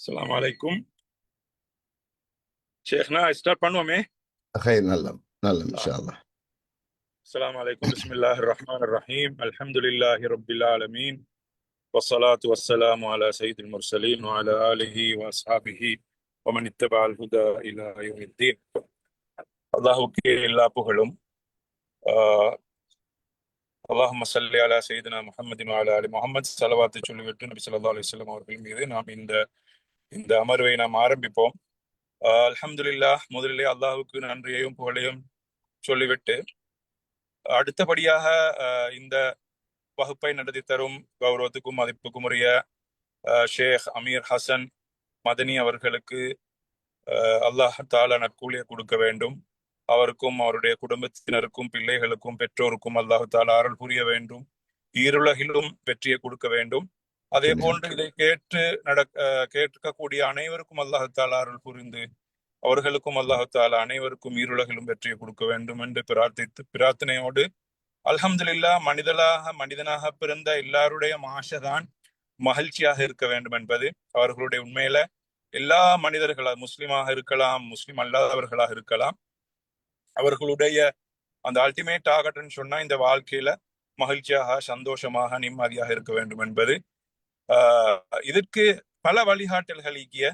السلام عليكم شيخنا ستارت பண்ணுவோமே خير نعلم إن شاء الله. السلام عليكم بسم الله الرحمن الرحيم الحمد لله رب العالمين والصلاة والسلام على سيد المرسلين وعلى آله وأصحابه ومن اتبع الهدى إلى يوم الدين. அல்லாஹ்வுக்கே எல்லா புகழும். اللهم صل على سيدنا محمد وعلى آل محمد ஸலவாத்தை சொல்லிவிட்டு நபி ஸல்லல்லாஹு அலைஹி வஸல்லம் அவர்கள் மீது நாம் இந்த அமர்வை நாம் ஆரம்பிப்போம். அல்ஹம்துலில்லாஹ், முதலிலே அல்லாஹ்வுக்கு நன்றியையும் புகழையும் சொல்லிவிட்டு அடுத்தபடியாக இந்த வகுப்பை நடத்தி தரும் கௌரவத்துக்கும் மதிப்புக்கும் உரிய ஷேக் அமீர் ஹசன் மதனி அவர்களுக்கு அல்லாஹ் தாலா நற்கூலியை கொடுக்க வேண்டும். அவருக்கும் அவருடைய குடும்பத்தினருக்கும் பிள்ளைகளுக்கும் பெற்றோருக்கும் அல்லாஹ் தாலா அருள் புரிய வேண்டும். ஈருலகிலும் வெற்றியை கொடுக்க வேண்டும். அதே போன்று இதை கேட்கக்கூடிய அனைவருக்கும் அல்லாஹ் தாலா அருள் புரிந்து அவர்களுக்கும் அல்லாஹ் தாலா அனைவருக்கும் ஈருலகிலும் வெற்றியை கொடுக்க வேண்டும் என்று பிரார்த்தனையோடு, அல்ஹம்துலில்லாஹ், மனிதனாக பிறந்த எல்லாருடைய ஆசைதான் மகிழ்ச்சியாக இருக்க வேண்டும் என்பது. அவர்களுடைய உண்மையில எல்லா மனிதர்களாக, முஸ்லிமாக இருக்கலாம், முஸ்லிம் அல்லாதவர்களாக இருக்கலாம், அவர்களுடைய அந்த அல்டிமேட் டார்கெட்னு சொன்னா இந்த வாழ்க்கையில மகிழ்ச்சியாக, சந்தோஷமாக, நிம்மதியாக இருக்க வேண்டும் என்பது. இதற்கு பல வழிகாட்டல்கள் ஈக்கிய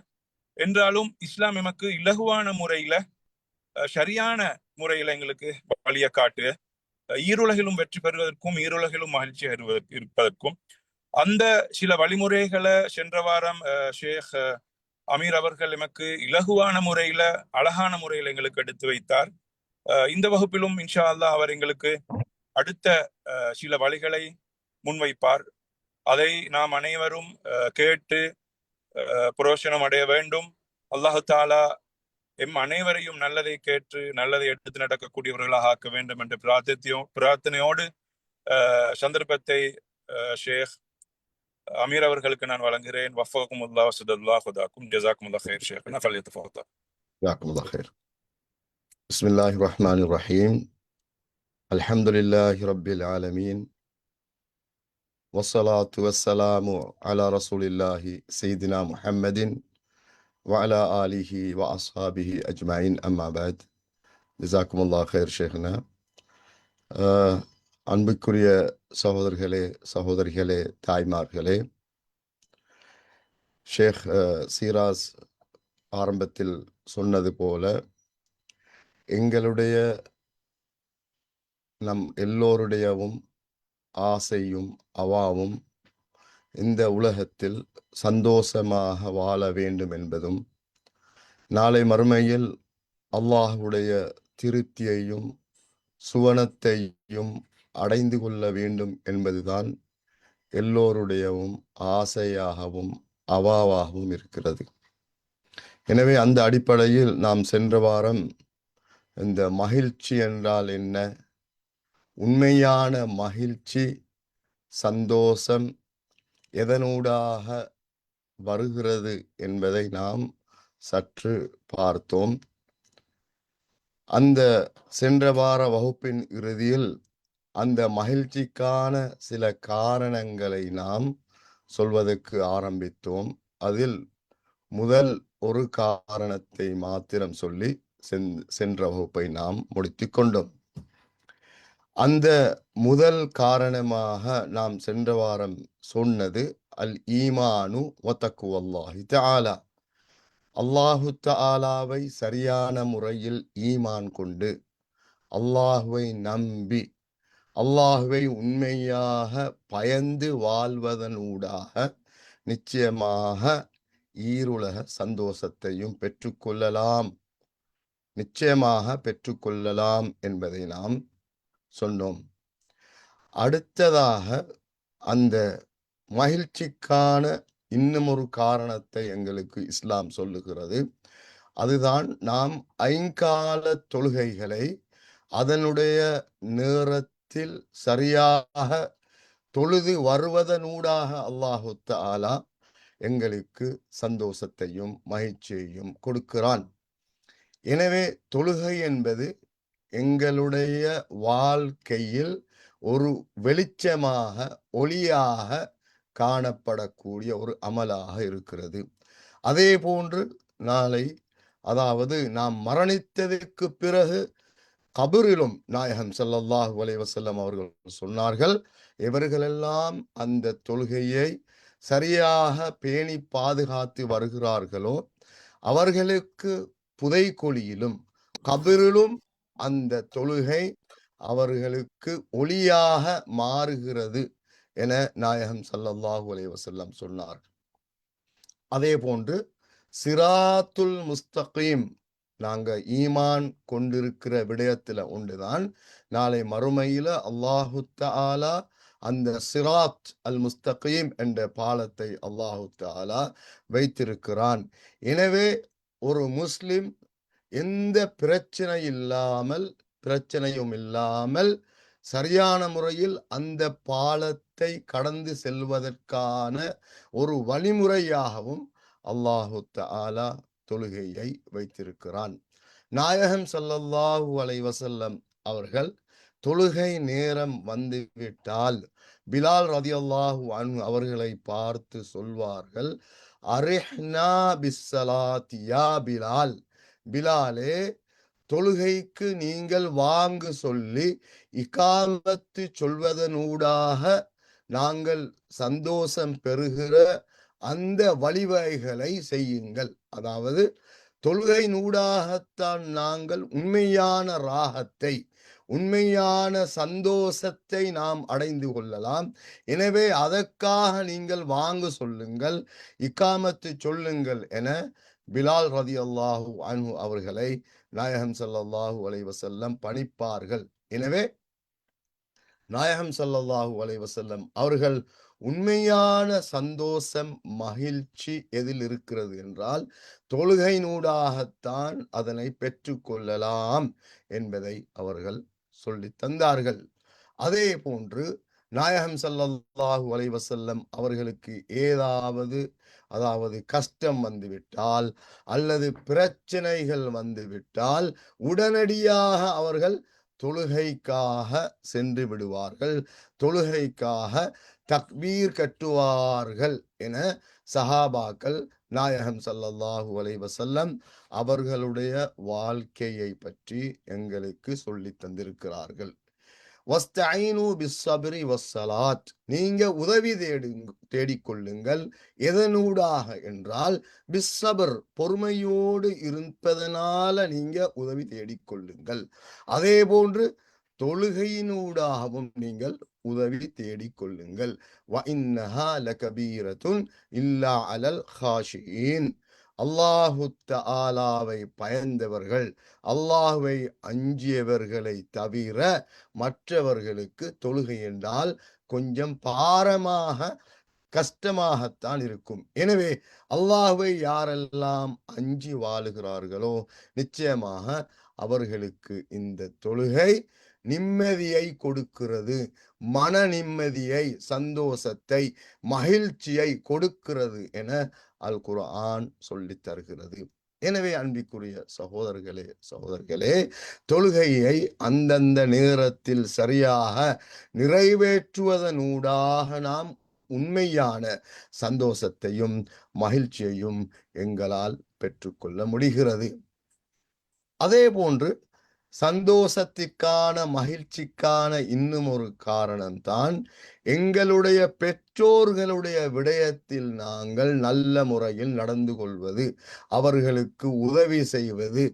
என்றாலும் இஸ்லாம் எமக்கு இலகுவான முறையில, சரியான முறையில எங்களுக்கு வழியை காட்டு, ஈருலகிலும் வெற்றி பெறுவதற்கும் ஈருலகிலும் மகிழ்ச்சியாக இருப்பதற்கும் அந்த சில வழிமுறைகளை சென்ற வாரம் ஷேக் அமீர் அவர்கள் எமக்கு இலகுவான முறையில, அழகான முறையில எங்களுக்கு எடுத்து வைத்தார். இந்த வகுப்பிலும் இன்ஷா அல்லாஹ் அவர் எங்களுக்கு அடுத்த சில வழிகளை முன்வைப்பார். அதை நாம் அனைவரும் கேட்டு புரோஷனம் அடைய வேண்டும். அல்லாஹு தாலா எம் அனைவரையும் நல்லதை கேட்டு நல்லதை எடுத்து நடக்கக்கூடியவர்களாக ஆக்க வேண்டும் என்ற பிரார்த்தனையோடு சந்தர்ப்பத்தை ஷேக் அமீர் அவர்களுக்கு நான் வழங்குகிறேன். வஃபகக்குமுல்லாஹ் வஸதல்லாஹு ஹுதாக்கும் ஜஸாக்குமுல்லாஹ் கைர். ஷேக்னா ஃபல்யதஃபதல். ஜஸாக்குமுல்லாஹ் கைர். பிஸ்மில்லாஹிர் ரஹ்மானிர் ரஹீம். அல்ஹம்துலில்லாஹி ரப்பில் ஆலமீன். வஸ்ஸலாத்து வஸ்ஸலாமு அலா ரசூலில்லாஹி சய்யிதினா முஹம்மதின் வஅலா ஆலிஹி வ அஸ்ஹாபிஹி அஜ்மஈன். அம்மா பஅத். ஜஸாக்குமுல்லாஹ் கைர் ஷேக்னா. அன்புக்குரிய சகோதரர்களே, சகோதரிகளே, தாய்மார்களே, ஷேக் சீராஸ் ஆரம்பத்தில் சொன்னது போல எங்களுடைய நம் எல்லோருடையவும் ஆசையும் அவாவும் இந்த உலகத்தில் சந்தோஷமாக வாழ வேண்டும் என்பதும், நாளை மறுமையில் அல்லாஹ்வுடைய திருப்தியையும் சுவனத்தையும் அடைந்து கொள்ள வேண்டும் என்பதுதான் எல்லோருடையவும் ஆசையாகவும் அவாவாகவும் இருக்கிறது. எனவே அந்த அடிப்படையில் நாம் சென்ற வாரம் இந்த மகிழ்ச்சி என்றால் என்ன, உண்மையான மகிழ்ச்சி, சந்தோஷம் எதனூடாக வருகிறது என்பதை நாம் சற்று பார்த்தோம். அந்த சென்ற வார வகுப்பின் இறுதியில் அந்த மகிழ்ச்சிக்கான சில காரணங்களை நாம் சொல்வதற்கு ஆரம்பித்தோம். அதில் முதல் ஒரு காரணத்தை மாத்திரம் சொல்லி சென்ற வகுப்பை நாம் முடித்து கொண்டோம். அந்த முதல் காரணமாக நாம் சென்ற வாரம் சொன்னது அல் ஈமானு வ தக்வல்லாஹி தஆலா. அல்லாஹு தஆலாவை சரியான முறையில் ஈமான் கொண்டு, அல்லாஹுவை நம்பி, அல்லாஹுவை உண்மையாக பயந்து வாழ்வதனூடாக நிச்சயமாக ஈருலக சந்தோஷத்தையும் நிச்சயமாக பெற்றுக்கொள்ளலாம் என்பதை நாம் சொன்னோம். அடுத்ததாக அந்த மகிழ்ச்சிக்கான இன்னும் ஒரு காரணத்தை எங்களுக்கு இஸ்லாம் சொல்லுகிறது. அதுதான் நாம் ஐங்கால தொழுகைகளை அதனுடைய நேரத்தில் சரியாக தொழுது வருவதனூடாக அல்லாஹு தஆலா எங்களுக்கு சந்தோஷத்தையும் மகிழ்ச்சியையும் கொடுக்கிறான். எனவே தொழுகை என்பது எங்களுடைய வாழ்க்கையில் ஒரு வெளிச்சமாக, ஒளியாக காணப்படக்கூடிய ஒரு அமலாக இருக்கிறது. அதே போன்று நாளை, அதாவது நாம் மரணித்ததற்கு பிறகு கபரிலும் நாயகம் ஸல்லல்லாஹு அலைஹி வஸல்லம் அவர்கள் சொன்னார்கள், எவர்களெல்லாம் அந்த தொழுகையை சரியாக பேணி பாதுகாத்து வருகிறார்களோ அவர்களுக்கு புதைகுழியிலும் கபரிலும் அந்த தொழுகை அவர்களுக்கு ஒளியாக மாறுகிறது என நாயகம் ஸல்லல்லாஹு அலைஹி வஸல்லம் சொன்னார். அதே போன்று சிராத்துல் முஸ்தகீம், நாங்க ஈமான் கொண்டிருக்கிற விடயத்துல ஒன்றுதான், நாளை மறுமையில அல்லாஹு தஆலா அந்த சிராத் அல் முஸ்தகீம் என்ற பாலத்தை அல்லாஹு தஆலா வைத்திருக்கிறான். எனவே ஒரு முஸ்லிம் எந்த பிரச்சனையும் இல்லாமல் சரியான முறையில் அந்த பாலத்தை கடந்து செல்வதற்கான ஒரு வழிமுறையாகவும் அல்லாஹு தஆலா தொழுகையை வைத்திருக்கிறான். நாயகம் ஸல்லல்லாஹு அலைஹி வஸல்லம் அவர்கள் தொழுகை நேரம் வந்துவிட்டால் பிலால் ரலியல்லாஹு அன்ஹு அவர்களை பார்த்து சொல்வார்கள், அரிஹ்னா பிஸ்ஸலாத்தி யா பிலால், பிலாலே தொழுகைக்கு நீங்கள் வாங்கு சொல்லி இகாமத்து சொல்வதனூடாக நாங்கள் சந்தோஷம் பெறுகிற அந்த வழிவகைகளை செய்யுங்கள். அதாவது தொழுகையினூடாகத்தான் நாங்கள் உண்மையான ராகத்தை, உண்மையான சந்தோஷத்தை நாம் அடைந்து கொள்ளலாம். எனவே அதற்காக நீங்கள் வாங்கு சொல்லுங்கள், இகாமத்து சொல்லுங்கள் என பிலால் ரலியல்லாஹு அன்ஹு அவர்களை நாயகம் ஸல்லல்லாஹு அலைஹி வஸல்லம் பணிப்பார்கள். எனவே நாயகம் ஸல்லல்லாஹு அலைஹி வஸல்லம் அவர்கள் உண்மையான சந்தோஷம், மகிழ்ச்சி எதில் இருக்கிறது என்றால் தொழுகையினூடாகத்தான் அதனை பெற்றுக்கொள்ளலாம் என்பதை அவர்கள் சொல்லி தந்தார்கள். அதே போன்று நாயகம் ஸல்லல்லாஹு அலைஹி வஸல்லம் அவர்களுக்கு அதாவது கஷ்டம் வந்துவிட்டால் அல்லது பிரச்சனைகள் வந்துவிட்டால் உடனடியாக அவர்கள் தொழுகைக்காக சென்று விடுவார்கள், தொழுகைக்காக தக்பீர் கட்டுவார்கள் என சஹாபாக்கள் நாயகம் ஸல்லல்லாஹு அலைஹி வஸல்லம் அவர்களுடைய வாழ்க்கையை பற்றி எங்களுக்கு சொல்லித் தந்திருக்கிறார்கள். வஸ்தஈனு பிஸ்ஸப்ரி வஸ்ஸலாத், நீங்க உதவி தேடிக்கொள்ளுங்கள். எதனூடாக என்றால் பிஸ்ஸப்ர், பொறுமையோடு இருப்பதனால நீங்க உதவி தேடிக்கொள்ளுங்கள். அதே போன்று தொழுகையினூடாகவும் நீங்கள் உதவி தேடிக்கொள்ளுங்கள். வ இன்னஹா லகபீரத்துன் இல்லா அலல் காஷியின், அல்லாஹு தஆலாவை பயந்தவர்கள், அல்லாஹ்வை அஞ்சியவர்களை தவிர மற்றவர்களுக்கு தொழுகை என்றால் கொஞ்சம் பாரமாக, கஷ்டமாகத்தான் இருக்கும். எனவே அல்லாஹ்வை யாரெல்லாம் அஞ்சி வாழுகிறார்களோ நிச்சயமாக அவர்களுக்கு இந்த தொழுகை நிம்மதியை கொடுக்கிறது, மன நிம்மதியை, சந்தோஷத்தை, மகிழ்ச்சியை கொடுக்கிறது என அல் குர்ஆன் சொல்லித் தருகிறது. எனவே அன்பிற்குரிய சகோதரர்களே, தொழுகையை அந்தந்த நேரத்தில் சரியாக நிறைவேற்றுவதனூடாக நாம் உண்மையான சந்தோஷத்தையும் மகிழ்ச்சியையும் எங்களால் பெற்றுக்கொள்ள முடிகிறது. அதே போன்று சந்தோஷத்திற்கான, மகிழ்ச்சிக்கான இன்னும் ஒரு காரணம்தான் எங்களுடைய பெற்றோர்களுடைய விடயத்தில் நாங்கள் நல்ல முறையில் நடந்து கொள்வது, அவர்களுக்கு உதவி செய்வது,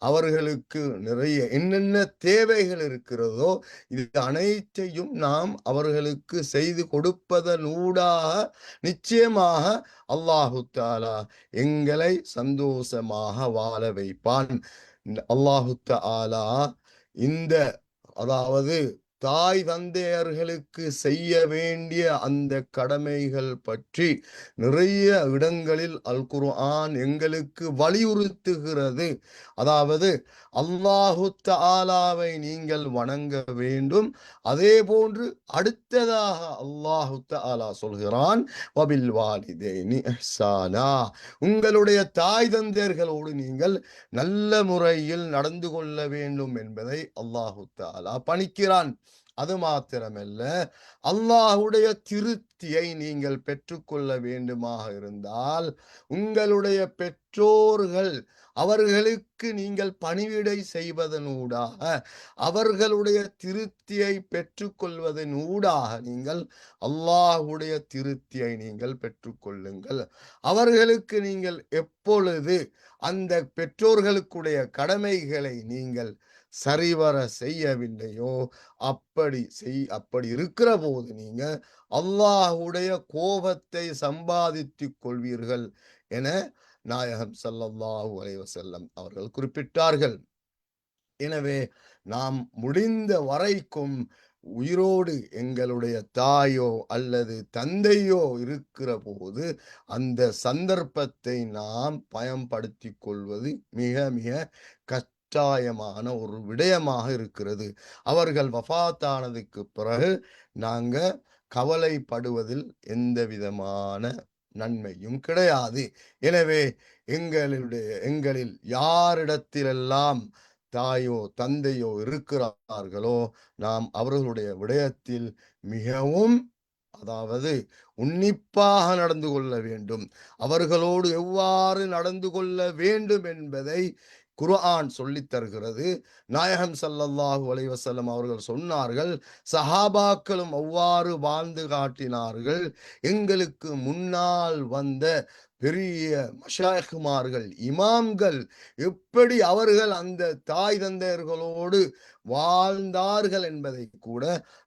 அவர்களுக்கு நிறைய என்னென்ன தேவைகள் இருக்கிறதோ இது அனைத்தையும் நாம் அவர்களுக்கு செய்து கொடுப்பதனூடாக நிச்சயமாக அல்லாஹு தஆலா எங்களை சந்தோஷமாக வாழ வைப்பான். அல்லாஹு தஆலா அதாவது தாய் தந்தையர்களுக்கு செய்ய வேண்டிய அந்த கடமைகள் பற்றி நிறைய இடங்களில் அல் குர்ஆன் எங்களுக்கு வலியுறுத்துகிறது. அதாவது அல்லாஹு தஆலாவை நீங்கள் வணங்க வேண்டும். அதே போன்று அடுத்ததாக அல்லாஹு தஆலா சொல்கிறான், வபில் வாலிதைனி இஹ்சானா, உங்களுடைய தாய் தந்தையர்களோடு நீங்கள் நல்ல முறையில் நடந்து கொள்ள வேண்டும் என்பதை அல்லாஹு தஆலா பணிக்கிறான். அது மாத்திரமல்ல, அல்லாஹுடைய திருப்தியை நீங்கள் பெற்றுக்கொள்ள வேண்டுமாக இருந்தால், உங்களுடைய பெற்றோர்கள் அவர்களுக்கு நீங்கள் பணிவிடை செய்வதனூடாக, அவர்களுடைய திருப்தியை பெற்றுக்கொள்வதனூடாக நீங்கள் அல்லாஹுடைய திருப்தியை நீங்கள் பெற்றுக்கொள்ளுங்கள். அவர்களுக்கு நீங்கள் எப்பொழுது அந்த பெற்றோர்களுக்குடைய கடமைகளை நீங்கள் சரிவர செய்யவில்லையோ, அப்படி இருக்கிற போது நீங்க அல்லாஹுடைய கோபத்தை சம்பாதித்துக் கொள்வீர்கள் என நாயகம் ஸல்லல்லாஹு அலைஹி வஸல்லம் அவர்கள் குறிப்பிட்டார்கள். எனவே நாம் முடிந்த வரைக்கும் உயிரோடு எங்களுடைய தாயோ அல்லது தந்தையோ இருக்கிற போது அந்த சந்தர்ப்பத்தை நாம் பயன்படுத்திக் கொள்வது மிக மிக கட்டாயமான ஒரு விடயமாக இருக்கிறது. அவர்கள் வஃபாத்தானதுக்கு பிறகு நாங்க கவலைப்படுவதில் எந்த விதமான நன்மையும் கிடையாது. எனவே எங்களில் யாரிடத்திலெல்லாம் தாயோ தந்தையோ இருக்கிறார்களோ, நாம் அவர்களுடைய விடயத்தில் மிகவும், அதாவது உன்னிப்பாக நடந்து கொள்ள வேண்டும். அவர்களோடு எவ்வாறு நடந்து கொள்ள வேண்டும் என்பதை குர்ஆன் சொல்லித் தருகிறது. நாயகம் ஸல்லல்லாஹு அலைஹி வஸல்லம் அவர்கள் சொன்னார்கள், சஹாபாக்களும் அவ்வாறு வாழ்ந்து காட்டினார்கள். எங்களுக்கு முன்னால் வந்த பெரிய மஷாயிக்மார்கள், இமாம்கள் எப்படி அவர்கள் அந்த தாய் தந்தையர்களோடு வாழ்ந்தார்கள் என்பதை கூட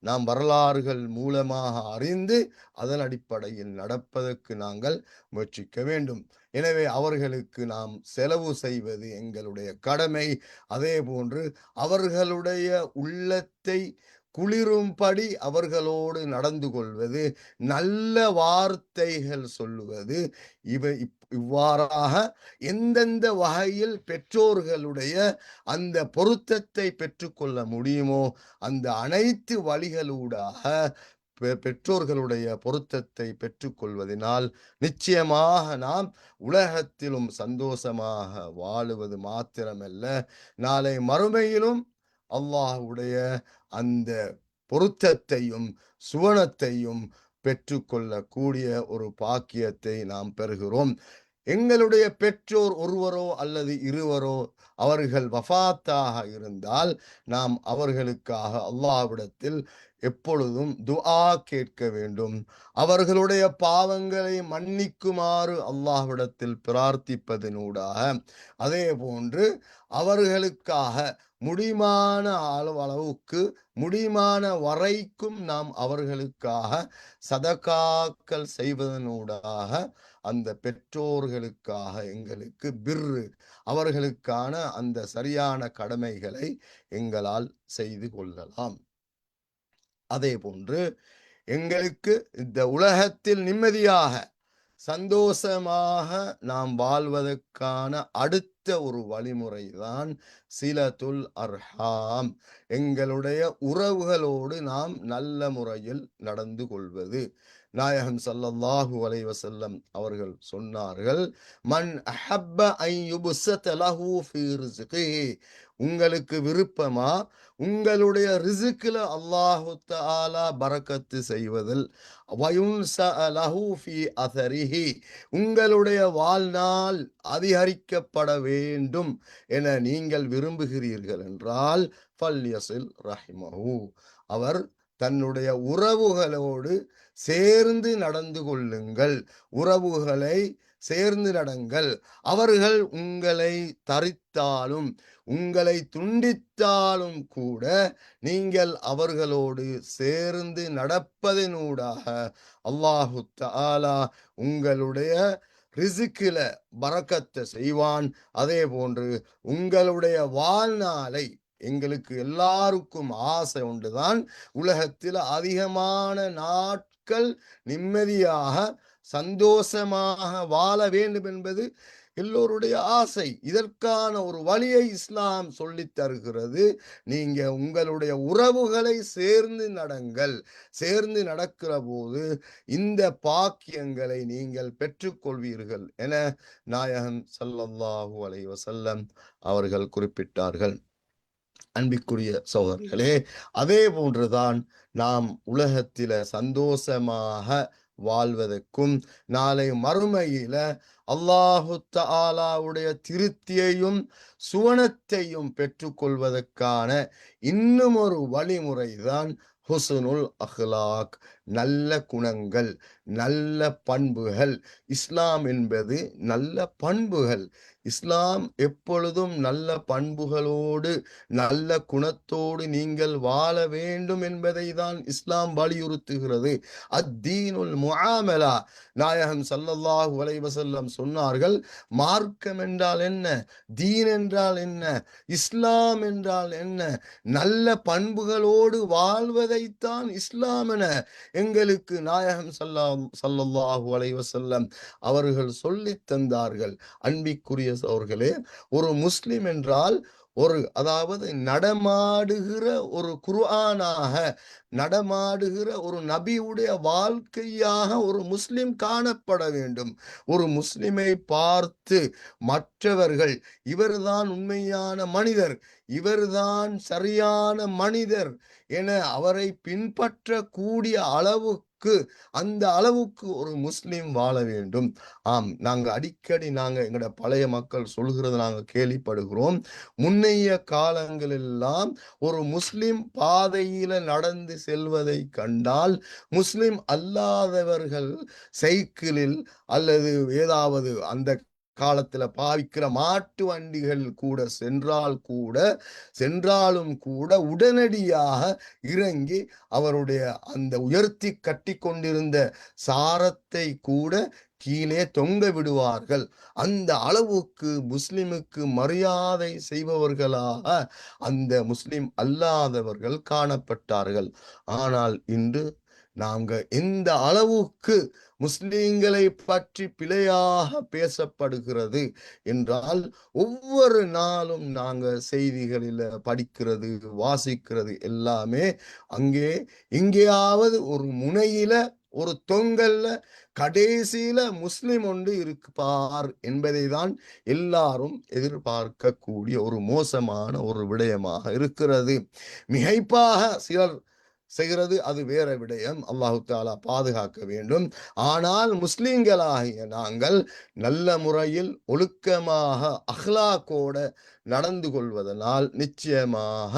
நாம் வரலாறுகள் மூலமாக அறிந்து அதன் அடிப்படையில் நடப்பதற்கு நாங்கள் முயற்சிக்க வேண்டும். எனவே அவர்களுக்கு நாம் செலவு செய்வது எங்களுடைய கடமை. அதே போன்று அவர்களுடைய உள்ளத்தை குளிரும்படி அவர்களோடு நடந்து கொள்வது, நல்ல வார்த்தைகள் சொல்லுவது, இவ்வாறாக எந்தெந்த வகையில் பெற்றோர்களுடைய அந்த பொருத்தத்தை பெற்றுக்கொள்ள முடியுமோ அந்த அனைத்து வழிகளூடாக பெற்றோர்களுடைய பொருத்தத்தை பெற்றுக்கொள்வதனால் நிச்சயமாக நாம் உலகத்திலும் சந்தோஷமாக வாழுவது மாத்திரமல்ல, நாளை மறுமையிலும் அல்லாஹ்வுடைய அந்த பொருத்தத்தையும் சுவனத்தையும் பெற்றுக்கொள்ளக்கூடிய ஒரு பாக்கியத்தை நாம் பெறுகிறோம். எங்களுடைய பெற்றோர் ஒருவரோ அல்லது இருவரோ அவர்கள் வஃபாத்தாக இருந்தால் நாம் அவர்களுக்காக அல்லாஹ்விடத்தில் எப்பொழுதும் துஆ கேட்க வேண்டும். அவர்களுடைய பாவங்களை மன்னிக்குமாறு அல்லாஹ்விடத்தில் பிரார்த்திப்பதனூடாக, அதே போன்று அவர்களுக்காக முடியுமான அளவுக்கு முடியுமான வரைக்கும் நாம் அவர்களுக்காக சதகாக்கள் செய்வதனூடாக அந்த பெற்றோர்களுக்காக எங்களுக்கு பிர்ரு, அவர்களுக்கான அந்த சரியான கடமைகளை எங்களால் செய்து கொள்ளலாம். அதே போன்று எங்களுக்கு இந்த உலகத்தில் நிம்மதியாக சந்தோஷமாக நாம் வாழ்வதற்கான அடுத்த ஒரு வழிமுறைதான் சிலத்துல் அர்ஹாம், எங்களுடைய உறவுகளோடு நாம் நல்ல முறையில் நடந்து கொள்வது. நாயகம் ஸல்லல்லாஹு அலைஹி வஸல்லம் அவர்கள் சொன்னார்கள், மன் அஹப்ப அன் யுப்ஸத லஹு ஃபீ ரிஸ்கிஹி, உங்களுக்கு விருப்பமா உங்களுடைய ரிஸ்கில அல்லாஹு தஆலா பரக்கத்து செய்வதில், வயுன்ஸஅ லஹு ஃபீ அஸரிஹி, உங்களுடைய வாழ்நாள் அதிகரிக்கப்பட வேண்டும் என நீங்கள் விரும்புகிறீர்கள் என்றால், ஃபல்யஸில் ரஹிமஹு, அவர் தன்னுடைய உறவுகளோடு சேர்ந்து நடந்து கொள்ளுங்கள். உறவுகளை சேர்ந்து நடங்கள். அவர்கள் உங்களை தரித்தாலும் உங்களை துண்டித்தாலும் கூட நீங்கள் அவர்களோடு சேர்ந்து நடப்பதனூடாக அல்லாஹு தஆலா உங்களுடைய ரிஸ்கில பரக்கத்தை செய்வான். அதே போன்று உங்களுடைய வாழ்நாளை, எங்களுக்கு எல்லாருக்கும் ஆசை உண்டுதான், உலகத்தில் அதிகமான நாட்கள் நிம்மதியாக சந்தோஷமாக வாழ வேண்டும் என்பது எல்லோருடைய ஆசை. இதற்கான ஒரு வழியை இஸ்லாம் சொல்லித் தருகிறது. நீங்க உங்களுடைய உறவுகளை சேர்ந்து நடங்கள். சேர்ந்து நடக்கிற போது இந்த பாக்கியங்களை நீங்கள் பெற்றுக்கொள்வீர்கள் என நாயகம் ஸல்லல்லாஹு அலைஹி வஸல்லம் அவர்கள் குறிப்பிட்டார்கள். அன்பிற்குரிய சகோதரர்களே, அதே போன்றுதான் நாம் உலகத்தில சந்தோஷமாக வாழ்வதற்கும் நாளை மறுமையில அல்லாஹு தஆலாவுடைய திருப்தியையும் சுவனத்தையும் பெற்றுக்கொள்வதற்கான இன்னும் ஒரு வழிமுறைதான் ஹுஸ்னுல் அஹ்லாக், நல்ல குணங்கள், நல்ல பண்புகள். இஸ்லாம் என்பது நல்ல பண்புகள். இஸ்லாம் எப்பொழுதும் நல்ல பண்புகளோடு நல்ல குணத்தோடு நீங்கள் வாழ வேண்டும் என்பதை தான் இஸ்லாம் வலியுறுத்துகிறது. அத்தீனுல் முஆமலா, நாயகம் ஸல்லல்லாஹு அலைஹி வஸல்லம் சொன்னார்கள், மார்க்கம் என்றால் என்ன, தீன் என்றால் என்ன, இஸ்லாம் என்றால் என்ன, நல்ல பண்புகளோடு வாழ்வதைத்தான் இஸ்லாம் என எங்களுக்கு நாயகம் ஸல்லல்லாஹு அலைஹி வஸல்லம் அவர்கள் சொல்லித் தந்தார்கள். அன்பிற்குரிய சகோதரர்களே, ஒரு முஸ்லிம் என்றால் அதாவது நடமாடுகிற ஒரு குர்ஆனாக, நடமாடுகிற ஒரு நபியுடைய வாழ்க்கையாக ஒரு முஸ்லிம் காணப்பட வேண்டும். ஒரு முஸ்லிமை பார்த்து மற்றவர்கள் இவர்தான் உண்மையான மனிதர், இவர்தான் சரியான மனிதர் என அவரை பின்பற்றக்கூடிய அளவுக்கு, அந்த அளவுக்கு ஒரு முஸ்லிம் வாழ வேண்டும். ஆம், அடிக்கடி எங்கட பழைய மக்கள் சொல்கிறது கேள்விப்படுகிறோம். முன்னைய காலங்களெல்லாம் ஒரு முஸ்லிம் பாதையில நடந்து செல்வதை கண்டால் முஸ்லிம் அல்லாதவர்கள் சைக்கிளில் அல்லது ஏதாவது அந்த காலத்துல பாவிக்கிற மாட்டு வண்டிகள் கூட சென்றாலும் கூட உடனடியாக இறங்கி அவருடைய அந்த உயர்த்தி கட்டி கொண்டிருந்த சாரத்தை கூட கீழே தொங்க விடுவார்கள். அந்த அளவுக்கு முஸ்லிமுக்கு மரியாதை செய்பவர்களாக அந்த முஸ்லிம் அல்லாதவர்கள் காணப்பட்டார்கள். ஆனால் இன்று எந்த அளவுக்கு முஸ்லிம்களை பற்றி பிழையாக பேசப்படுகிறது என்றால், ஒவ்வொரு நாளும் செய்திகளில் படிக்கிறது, வாசிக்கிறது எல்லாமே எங்கேயாவது ஒரு முனையில, ஒரு தொங்கல்ல கடைசியில முஸ்லிம் ஒன்று இருப்பார் என்பதை தான் எல்லாரும் எதிர்பார்க்கக்கூடிய ஒரு மோசமான ஒரு விடயமாக இருக்கிறது. மிகைப்பாக சிலர் செய்கிறது, அது வேற விடயம். அல்லாஹு தஆலா பாதுகாக்க வேண்டும். ஆனால் முஸ்லிம்களாகிய நாங்கள் நல்ல முறையில் ஒழுக்கமாக அஹ்லாக்கோட நடந்து கொள்வதனால் நிச்சயமாக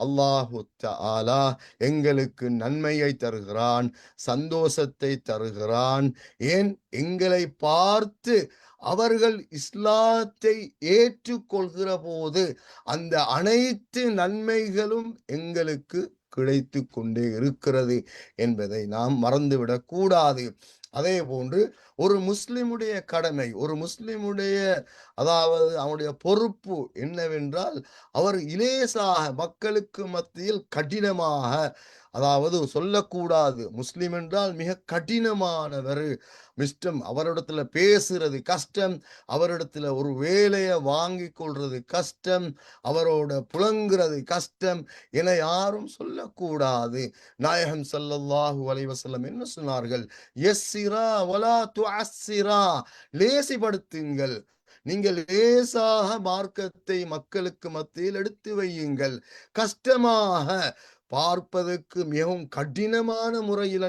அல்லாஹு தஆலா எங்களுக்கு நன்மையை தருகிறான், சந்தோஷத்தை தருகிறான். ஏன், எங்களை பார்த்து அவர்கள் இஸ்லாத்தை ஏற்றுக்கொள்கிற போது அந்த அனைத்து நன்மைகளும் எங்களுக்கு கிடைத்து கொண்டே இருக்கிறது என்பதை நாம் மறந்துவிடக் கூடாது. அதே போன்று ஒரு முஸ்லிமுடைய கடமை, ஒரு முஸ்லிமுடைய அதாவது அவனுடைய பொறுப்பு என்னவென்றால், அவர் இலேசாக மக்களுக்கு மத்தியில் கடினமாக, அதாவது சொல்லக்கூடாது, முஸ்லிம் என்றால் மிக கடினமானவர், அவரிடத்துல பேசுறது கஷ்டம், அவரிடத்துல ஒரு வேலையை வாங்கி கொள்றது கஷ்டம், அவரோட புலங்குறது கஷ்டம் என யாரும் சொல்லக்கூடாது. நாயகம் ஸல்லல்லாஹு அலைஹி வஸல்லம் என்ன சொன்னார்கள்? யஸ்ஸிரா வலா துஅஸ்ஸிரா, லேசிப்படுத்துங்கள், நீங்கள் லேசாக மார்க்கத்தை மக்களுக்கு மத்தியில் எடுத்து வையுங்கள். கஷ்டமாக, பார்ப்பதற்கு மிகவும் கடினமான முறையில்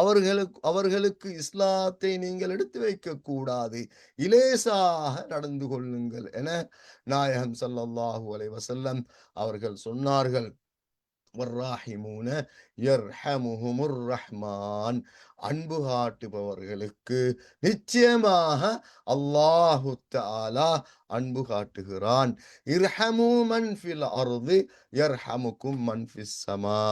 அவர்களுக்கு இஸ்லாத்தை நீங்கள் எடுத்து வைக்க கூடாது, இலேசாக நடந்து கொள்ளுங்கள் என நாயகம் ஸல்லல்லாஹு அலைஹி வஸல்லம் அவர்கள் சொன்னார்கள். வர்ராஹிமூன யர்ஹமுஹுமுர் ரஹ்மான், அன்பு காட்டுபவர்களுக்கு நிச்சயமாக அல்லாஹு தஆலா அன்பு காட்டுகிறான். இர்ஹமு மன் ஃபில் அர்தி யர்ஹமுக்கும் மன் ஃபிஸ் ஸமா,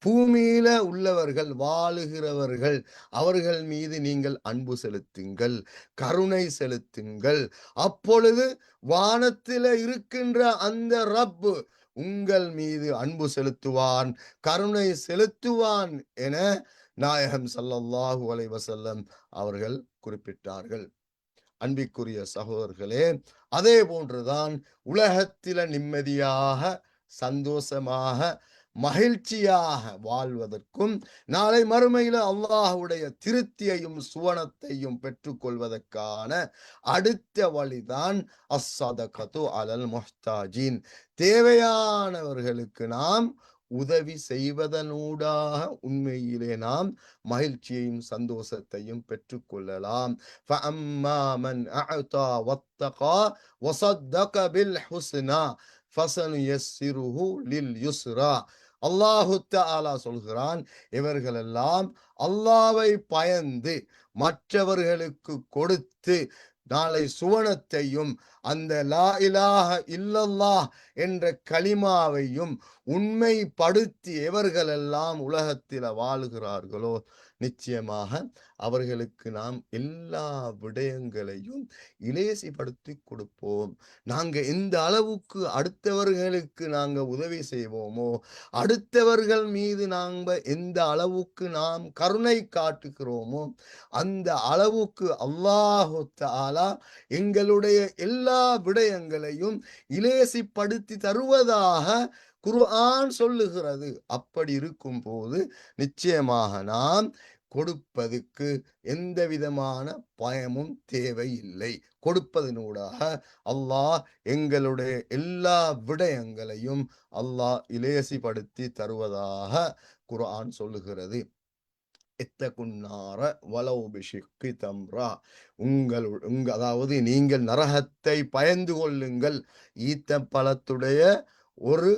பூமியில உள்ளவர்கள், வாழுகிறவர்கள், அவர்கள் மீது நீங்கள் அன்பு செலுத்துங்கள், கருணை செலுத்துங்கள். அப்பொழுது வானத்தில இருக்கின்ற அந்த ரப்பு உங்கள் மீது அன்பு செலுத்துவான், கருணை செலுத்துவான் என நாயகம் ஸல்லல்லாஹு அலைஹி வஸல்லம் அவர்கள் குறிப்பிட்டார்கள். அன்பிற்குரிய சகோதரர்களே, அதே போன்றுதான் உலகத்தில நிம்மதியாக, சந்தோஷமாக மகிழ்ச்சியாக வாழ்வதற்கும் நாளை மறுமையில அல்லாஹ்வுடைய திருப்தியையும் சுவனத்தையும் பெற்றுக்கொள்வதற்கான அடுத்த வழிதான் அஸ்ஸதகத்து அலல் முஹ்தாஜின். தேவையானவர்களுக்கு நாம் உதவி செய்வதனூடாக உண்மையிலே நாம் மகிழ்ச்சியையும் சந்தோஷத்தையும் பெற்றுக்கொள்ளலாம். فَأَمَّا مَنْ أَعْطَى وَاتَّقَى وَصَدَّقَ بِالْحُسْنَى فَسَنُيَسِّرُهُ لِلْيُسْرَى. அல்லாஹு தஆலா சொல்கிறான், இவர்களெல்லாம் அல்லாஹ்வை பயந்து மற்றவர்களுக்கு கொடுத்து நாளை சுவனத்தையும் அந்த லா இலாஹ இல்லல்லாஹ் என்ற கலிமாவையும் உண்மைப்படுத்தி எவர்களெல்லாம் உலகத்தில் வாழுகிறார்களோ நிச்சயமாக அவர்களுக்கு நாம் எல்லா விடயங்களையும் இலேசிப்படுத்தி கொடுப்போம். நாங்க எந்த அளவுக்கு அடுத்தவர்களுக்கு நாங்க உதவி செய்வோமோ, அடுத்தவர்கள் மீது நாங்க எந்த அளவுக்கு நாம் கருணை காட்டுகிறோமோ அந்த அளவுக்கு அல்லாஹு தஆலா எங்களுடைய எல்லா விடயங்களையும் இலேசிப்படுத்தி தருவதாக குர்ஆன் சொல்லுகிறது. அப்படி இருக்கும் போது நிச்சயமாக நாம் கொடுப்பதற்கு எந்த விதமான பயமும் தேவையில்லை. கொடுப்பதனூடாக அல்லாஹ் எங்களுடைய எல்லா விடயங்களையும் அல்லாஹ் இலேசிப்படுத்தி தருவதாக குர்ஆன் சொல்லுகிறது. இத்தகுன்னார வலௌ பிஷிக்கி தம்ரா. அதாவது நீங்கள் நரகத்தை பயந்து கொள்ளுங்கள், ஈத்தப்பழத்துடைய ஒரு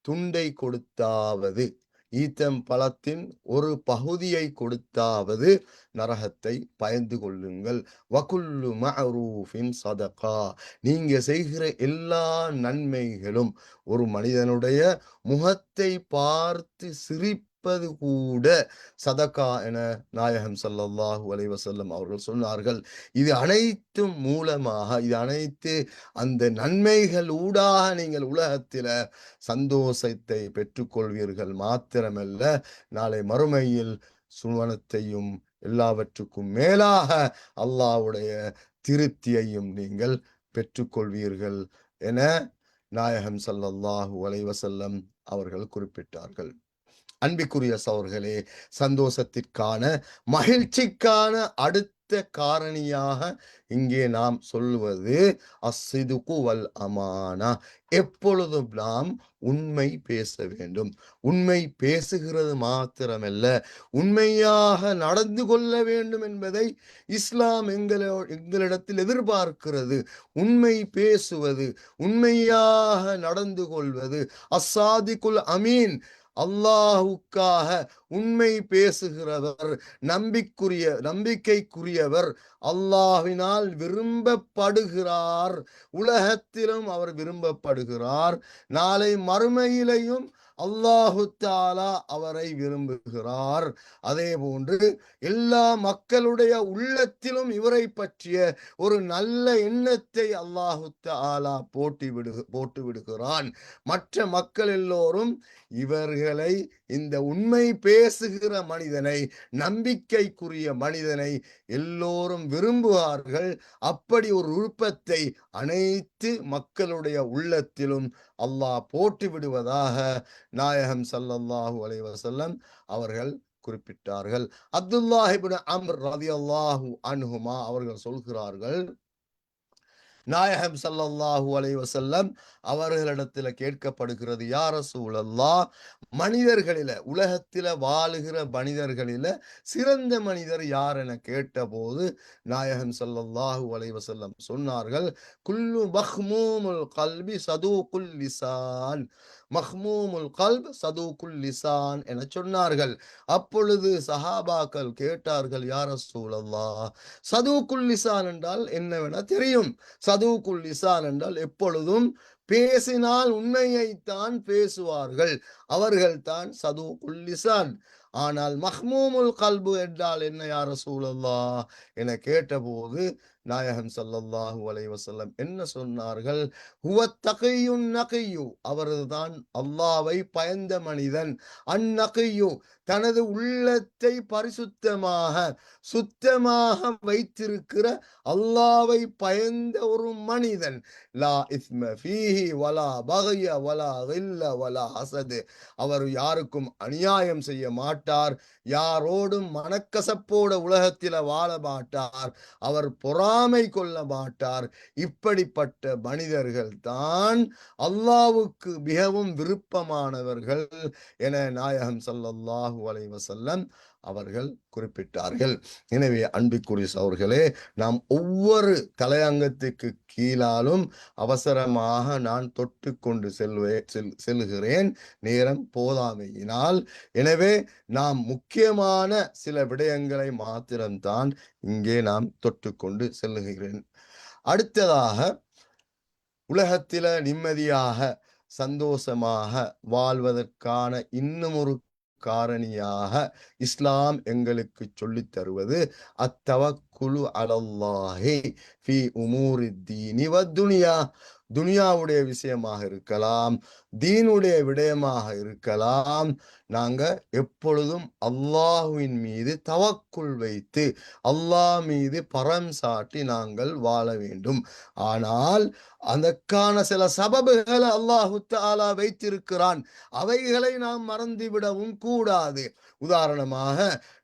துண்டை கொடுத்தாவது, ஈத்தம்பழத்தின் ஒரு பகுதியை கொடுத்தாவது நரகத்தை பயந்து கொள்ளுங்கள். வகுல்லு மஅரூஃபின் சதகா. நீங்க செய்கிற எல்லா நன்மைகளும் ஒரு மனிதனுடைய முகத்தை பார்த்து சிரிப்பது கூட சதகா என நாயகம் ஸல்லல்லாஹு அலைஹி வஸல்லம் அவர்கள் சொன்னார்கள். இது அனைத்தும் மூலமாக, இது அனைத்து அந்த நன்மைகள் ஊடாக நீங்கள் உலகத்தில சந்தோஷத்தை பெற்றுக்கொள்வீர்கள். மாத்திரமல்ல, நாளை மறுமையில் சுவனத்தையும் எல்லாவற்றுக்கும் மேலாக அல்லாஹ்வுடைய திருப்தியையும் நீங்கள் பெற்றுக்கொள்வீர்கள் என நாயகம் ஸல்லல்லாஹு அலைஹி வஸல்லம் அவர்கள் குறிப்பிட்டார்கள். அன்பிற்குரிய சகோதரர்களே, சந்தோஷத்திற்கான மகிழ்ச்சிக்கான அடுத்த காரணியாக இங்கே நாம் சொல்வது அஸ்ஸிதுகு வல் அமானா. எப்பொழுதும் நாம் உண்மை பேச வேண்டும். உண்மை பேசுகிறது மாத்திரமல்ல, உண்மையாக நடந்து கொள்ள வேண்டும் என்பதை இஸ்லாம் எங்களிடத்தில் எதிர்பார்க்கிறது. உண்மை பேசுவது, உண்மையாக நடந்து கொள்வது. அஸ்ஸாதிகுல் அமீன், அல்லாஹுக்காக உண்மை பேசுகிறவர், நம்பிக்கைக்குரியவர், அல்லாஹ்வினால் விரும்பப்படுகிறார். உலகத்திலும் அவர் விரும்பப்படுகிறார், நாளை மறுமையிலையும் அல்லாஹு தஆலா அவரை விரும்புகிறார். அதே போன்று எல்லா மக்களுடைய உள்ளத்திலும் இவரை பற்றிய ஒரு நல்ல எண்ணத்தை அல்லாஹு தஆலா போட்டு விடுகிறான். மற்ற மக்கள் எல்லோரும் இவர்களை, இந்த உண்மை பேசுகிற மனிதனை, நம்பிக்கைக்குரிய மனிதனை எல்லோரும் விரும்புவார்கள். அப்படி ஒரு விருப்பத்தை அனைத்து மக்களுடைய உள்ளத்திலும் அல்லாஹ் போட்டு விடுவதாக நாயகம் ஸல்லல்லாஹு அலைஹி வஸல்லம் அவர்கள் குறிப்பிட்டார்கள். அப்துல்லாஹ் இப்னு அம்ர் ரலியல்லாஹு அன்ஹுமா அவர்கள் சொல்கிறார்கள், நாயகம் ஸல்லல்லாஹு அலைஹி வஸல்லம் அவர்களிடத்துல கேட்கப்படுகிறது, யா ரசூலல்லாஹ், மனிதர்களில, உலகத்தில வாழுகிற மனிதர்களில சிறந்த மனிதர் யார் என கேட்டபோது நாயகம் ஸல்லல்லாஹு அலைஹி வஸல்லம் சொன்னார்கள், குல்லு மஹ்மூமுல் கல்பி சதூகுல் லிசான். மஹ்மூமுல் கல்ப் சதூகுல் லிசான் என சொன்னார்கள். அப்பொழுது சஹாபாக்கள் கேட்டார்கள், யா ரசூலல்லாஹ், சதூகுல் லிசான் என்றால் என்னவென தெரியும். சதூகுல் லிசான் என்றால் எப்பொழுதும் பேசினால் உண்மையைத்தான் பேசுவார்கள், அவர்கள் தான் சதூகுல் லிசான். ஆனால் மஹ்மூமுல் கல்பு என்றால் என்ன யா ரசூலல்லாஹ் என கேட்டபோது நாயகம் ஸல்லல்லாஹு அலைஹி வஸல்லம் என்ன சொன்னார்கள்? ஹுவத் தகியுன் நகியு, அவர்தான் அல்லாஹ்வை பயந்த மனிதன். அந்நகியு, தனது உள்ளத்தை பரிசுத்தமாக சுத்தமாக வைத்திருக்கிற அல்லாஹ்வை பயந்த ஒரு மனிதன். லா இஸ்ம ஃபீஹி வலா பகிய வலா கில்ல வலா ஹஸத், அவர் யாருக்கும் அநியாயம் செய்ய மாட்டார், யாரோடும் மனக்கசப்போட உலகத்தில வாழ மாட்டார், அவர் பொறாமை கொள்ள மாட்டார். இப்படிப்பட்ட மனிதர்கள் தான் அல்லாஹ்வுக்கு மிகவும் விருப்பமானவர்கள் என நாயகம் ஸல்லல்லாஹு அலைஹி வஸல்லம் அவர்கள் குறிப்பிட்டார்கள். எனவே அன்பிற்குரிய சகோதரர்களே, நாம் ஒவ்வொரு தலையங்கத்துக்கு கீழாலும் அவசரமாக நான் தொட்டு கொண்டு செல்கிறேன், நேரம் போதாமையினால். எனவே நாம் முக்கியமான சில விடயங்களை மாத்திரம்தான் இங்கே நாம் தொட்டுக்கொண்டு செல்லுகிறேன். அடுத்ததாக, உலகத்தில நிம்மதியாக சந்தோஷமாக வாழ்வதற்கான இன்னும் ஒரு காரணியாக இஸ்லாம் எங்களுக்கு சொல்லித் தருவது அத்தவக்குலு அலல்லாஹி ஃபி உமூரித் தீனி வத்துனியா. துனியாவுடைய விஷயமாக இருக்கலாம், தீனுடைய விடயமாக இருக்கலாம், நாங்க எப்பொழுதும் அல்லாஹ்வின் மீது தவக்குல் வைத்து அல்லாஹ் மீது பரம் சாட்டி நாங்கள் வாழ வேண்டும். ஆனால் அதற்கான சில சபபுகளை அல்லாஹு தஆலா வைத்திருக்கிறான், அவைகளை நாம் மறந்துவிடவும் கூடாது. உதாரணமாக,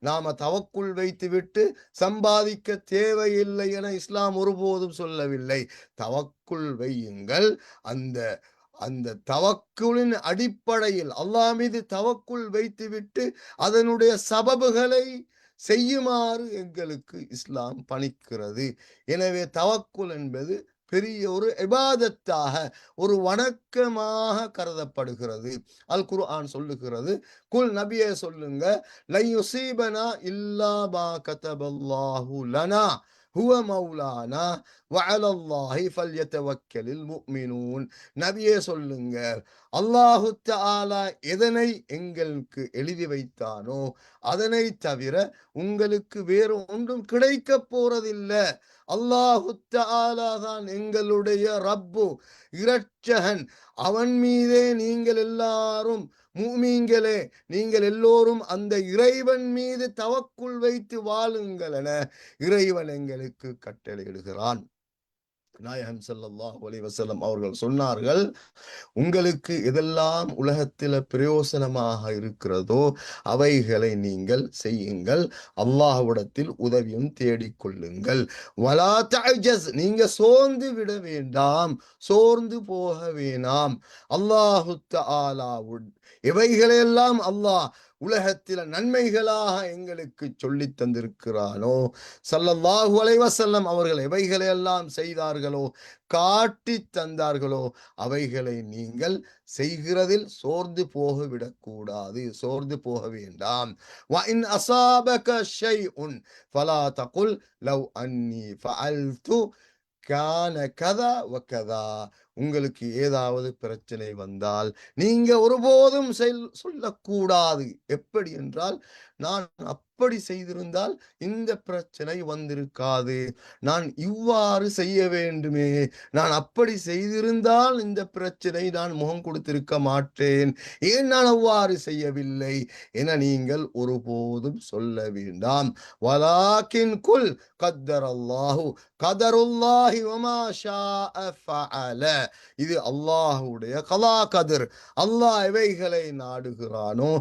நாம தவக்குல் வைத்துவிட்டு சம்பாதிக்க தேவையில்லை என இஸ்லாம் ஒருபோதும் சொல்லவில்லை. தவக்குல் வையுங்கள், அந்த அந்த தவக்குலின் அடிப்படையில் அல்லாஹ் மீது தவக்குல் வைத்துவிட்டு அதனுடைய சபபுகளை செய்யுமாறு எங்களுக்கு இஸ்லாம் பணிக்கிறது. எனவே தவக்குல் என்பது பெரிய ஒரு இபாதத்தாக, ஒரு வணக்கமாக கருதப்படுகிறது. அல் குர்ஆன் சொல்லுகிறது, குல் நபியே சொல்லுங்க, லை யுஸீபனா இல்லா மா கதபல்லாஹு லனா ஹுவ மௌலானா வ அலல்லாஹி ஃபல்யதவக்கலில் முஃமினூன். நபியே சொல்லுங்க, அல்லாஹு தஆலா எதனை எங்களுக்கு எழுதி வைத்தானோ அதனை தவிர உங்களுக்கு வேறு ஒன்றும் கிடைக்க போறதில்லை. அல்லாஹு தஆலா தான் எங்களுடைய ரப்பு, இரட்சகன். அவன் மீதே நீங்கள் எல்லாரும் முஃமின்களே, நீங்கள் எல்லோரும் அந்த இறைவன் மீது தவக்குல் வைத்து வாழுங்கள் என இறைவன் எங்களுக்கு கட்டளையிடுகிறான். நாயகம் ஸல்லல்லாஹு அலைஹி வஸல்லம் அவர்கள் சொன்னார்கள், உங்களுக்கு எதெல்லாம் உலகத்தில பிரயோசனமாக இருக்கிறதோ அவைகளை நீங்கள் செய்யுங்கள், அல்லாஹ்விடத்தில் உதவியும் தேடிக்கொள்ளுங்கள். வலா தஅஜஸ், நீங்க சோர்ந்து விட வேண்டாம், சோர்ந்து போக வேணாம். அல்லாஹு தஆலா எவைகளையெல்லாம் அல்லாஹ் உலகத்தில நன்மைகளாக எங்களுக்கு சொல்லித் தந்திருக்கிறானோ, ஸல்லல்லாஹு அலைஹி வஸல்லம் அவர்கள் எவைகளையெல்லாம் செய்தார்களோ, காட்டி தந்தார்களோ, அவைகளை நீங்கள் செய்கிறதில் சோர்ந்து போகவிடக்கூடாது, சோர்ந்து போக வேண்டாம். வ இன் அஸாபக ஷைஉன் ஃபலா தகுல் லவ் அன்னி ஃபஅல்து கான கதா வ கதா. உங்களுக்கு ஏதாவது பிரச்சனை வந்தால் நீங்க ஒருபோதும் சொல்லக்கூடாது. எப்படி என்றால், நான் அப்படி செய்திருந்தால் இந்த பிரச்சனை வந்திருக்காது, நான் இவ்வாறு செய்ய வேண்டுமே, நான் அப்படி செய்திருந்தால் இந்த பிரச்சனை நான் முகம் கொடுத்திருக்க மாட்டேன், ஏன் நான் அவ்வாறு செய்யவில்லை என நீங்கள் ஒருபோதும் சொல்ல வேண்டாம். வலாக்கின் குல் கத்தரல்லாஹு கதருல்லாஹி வமா ஷாஅ ஃபஅல. இது அல்லாஹ்வுடைய கலா கதிர். அல்லாஹ் எவைகளை நாடுகிறானோ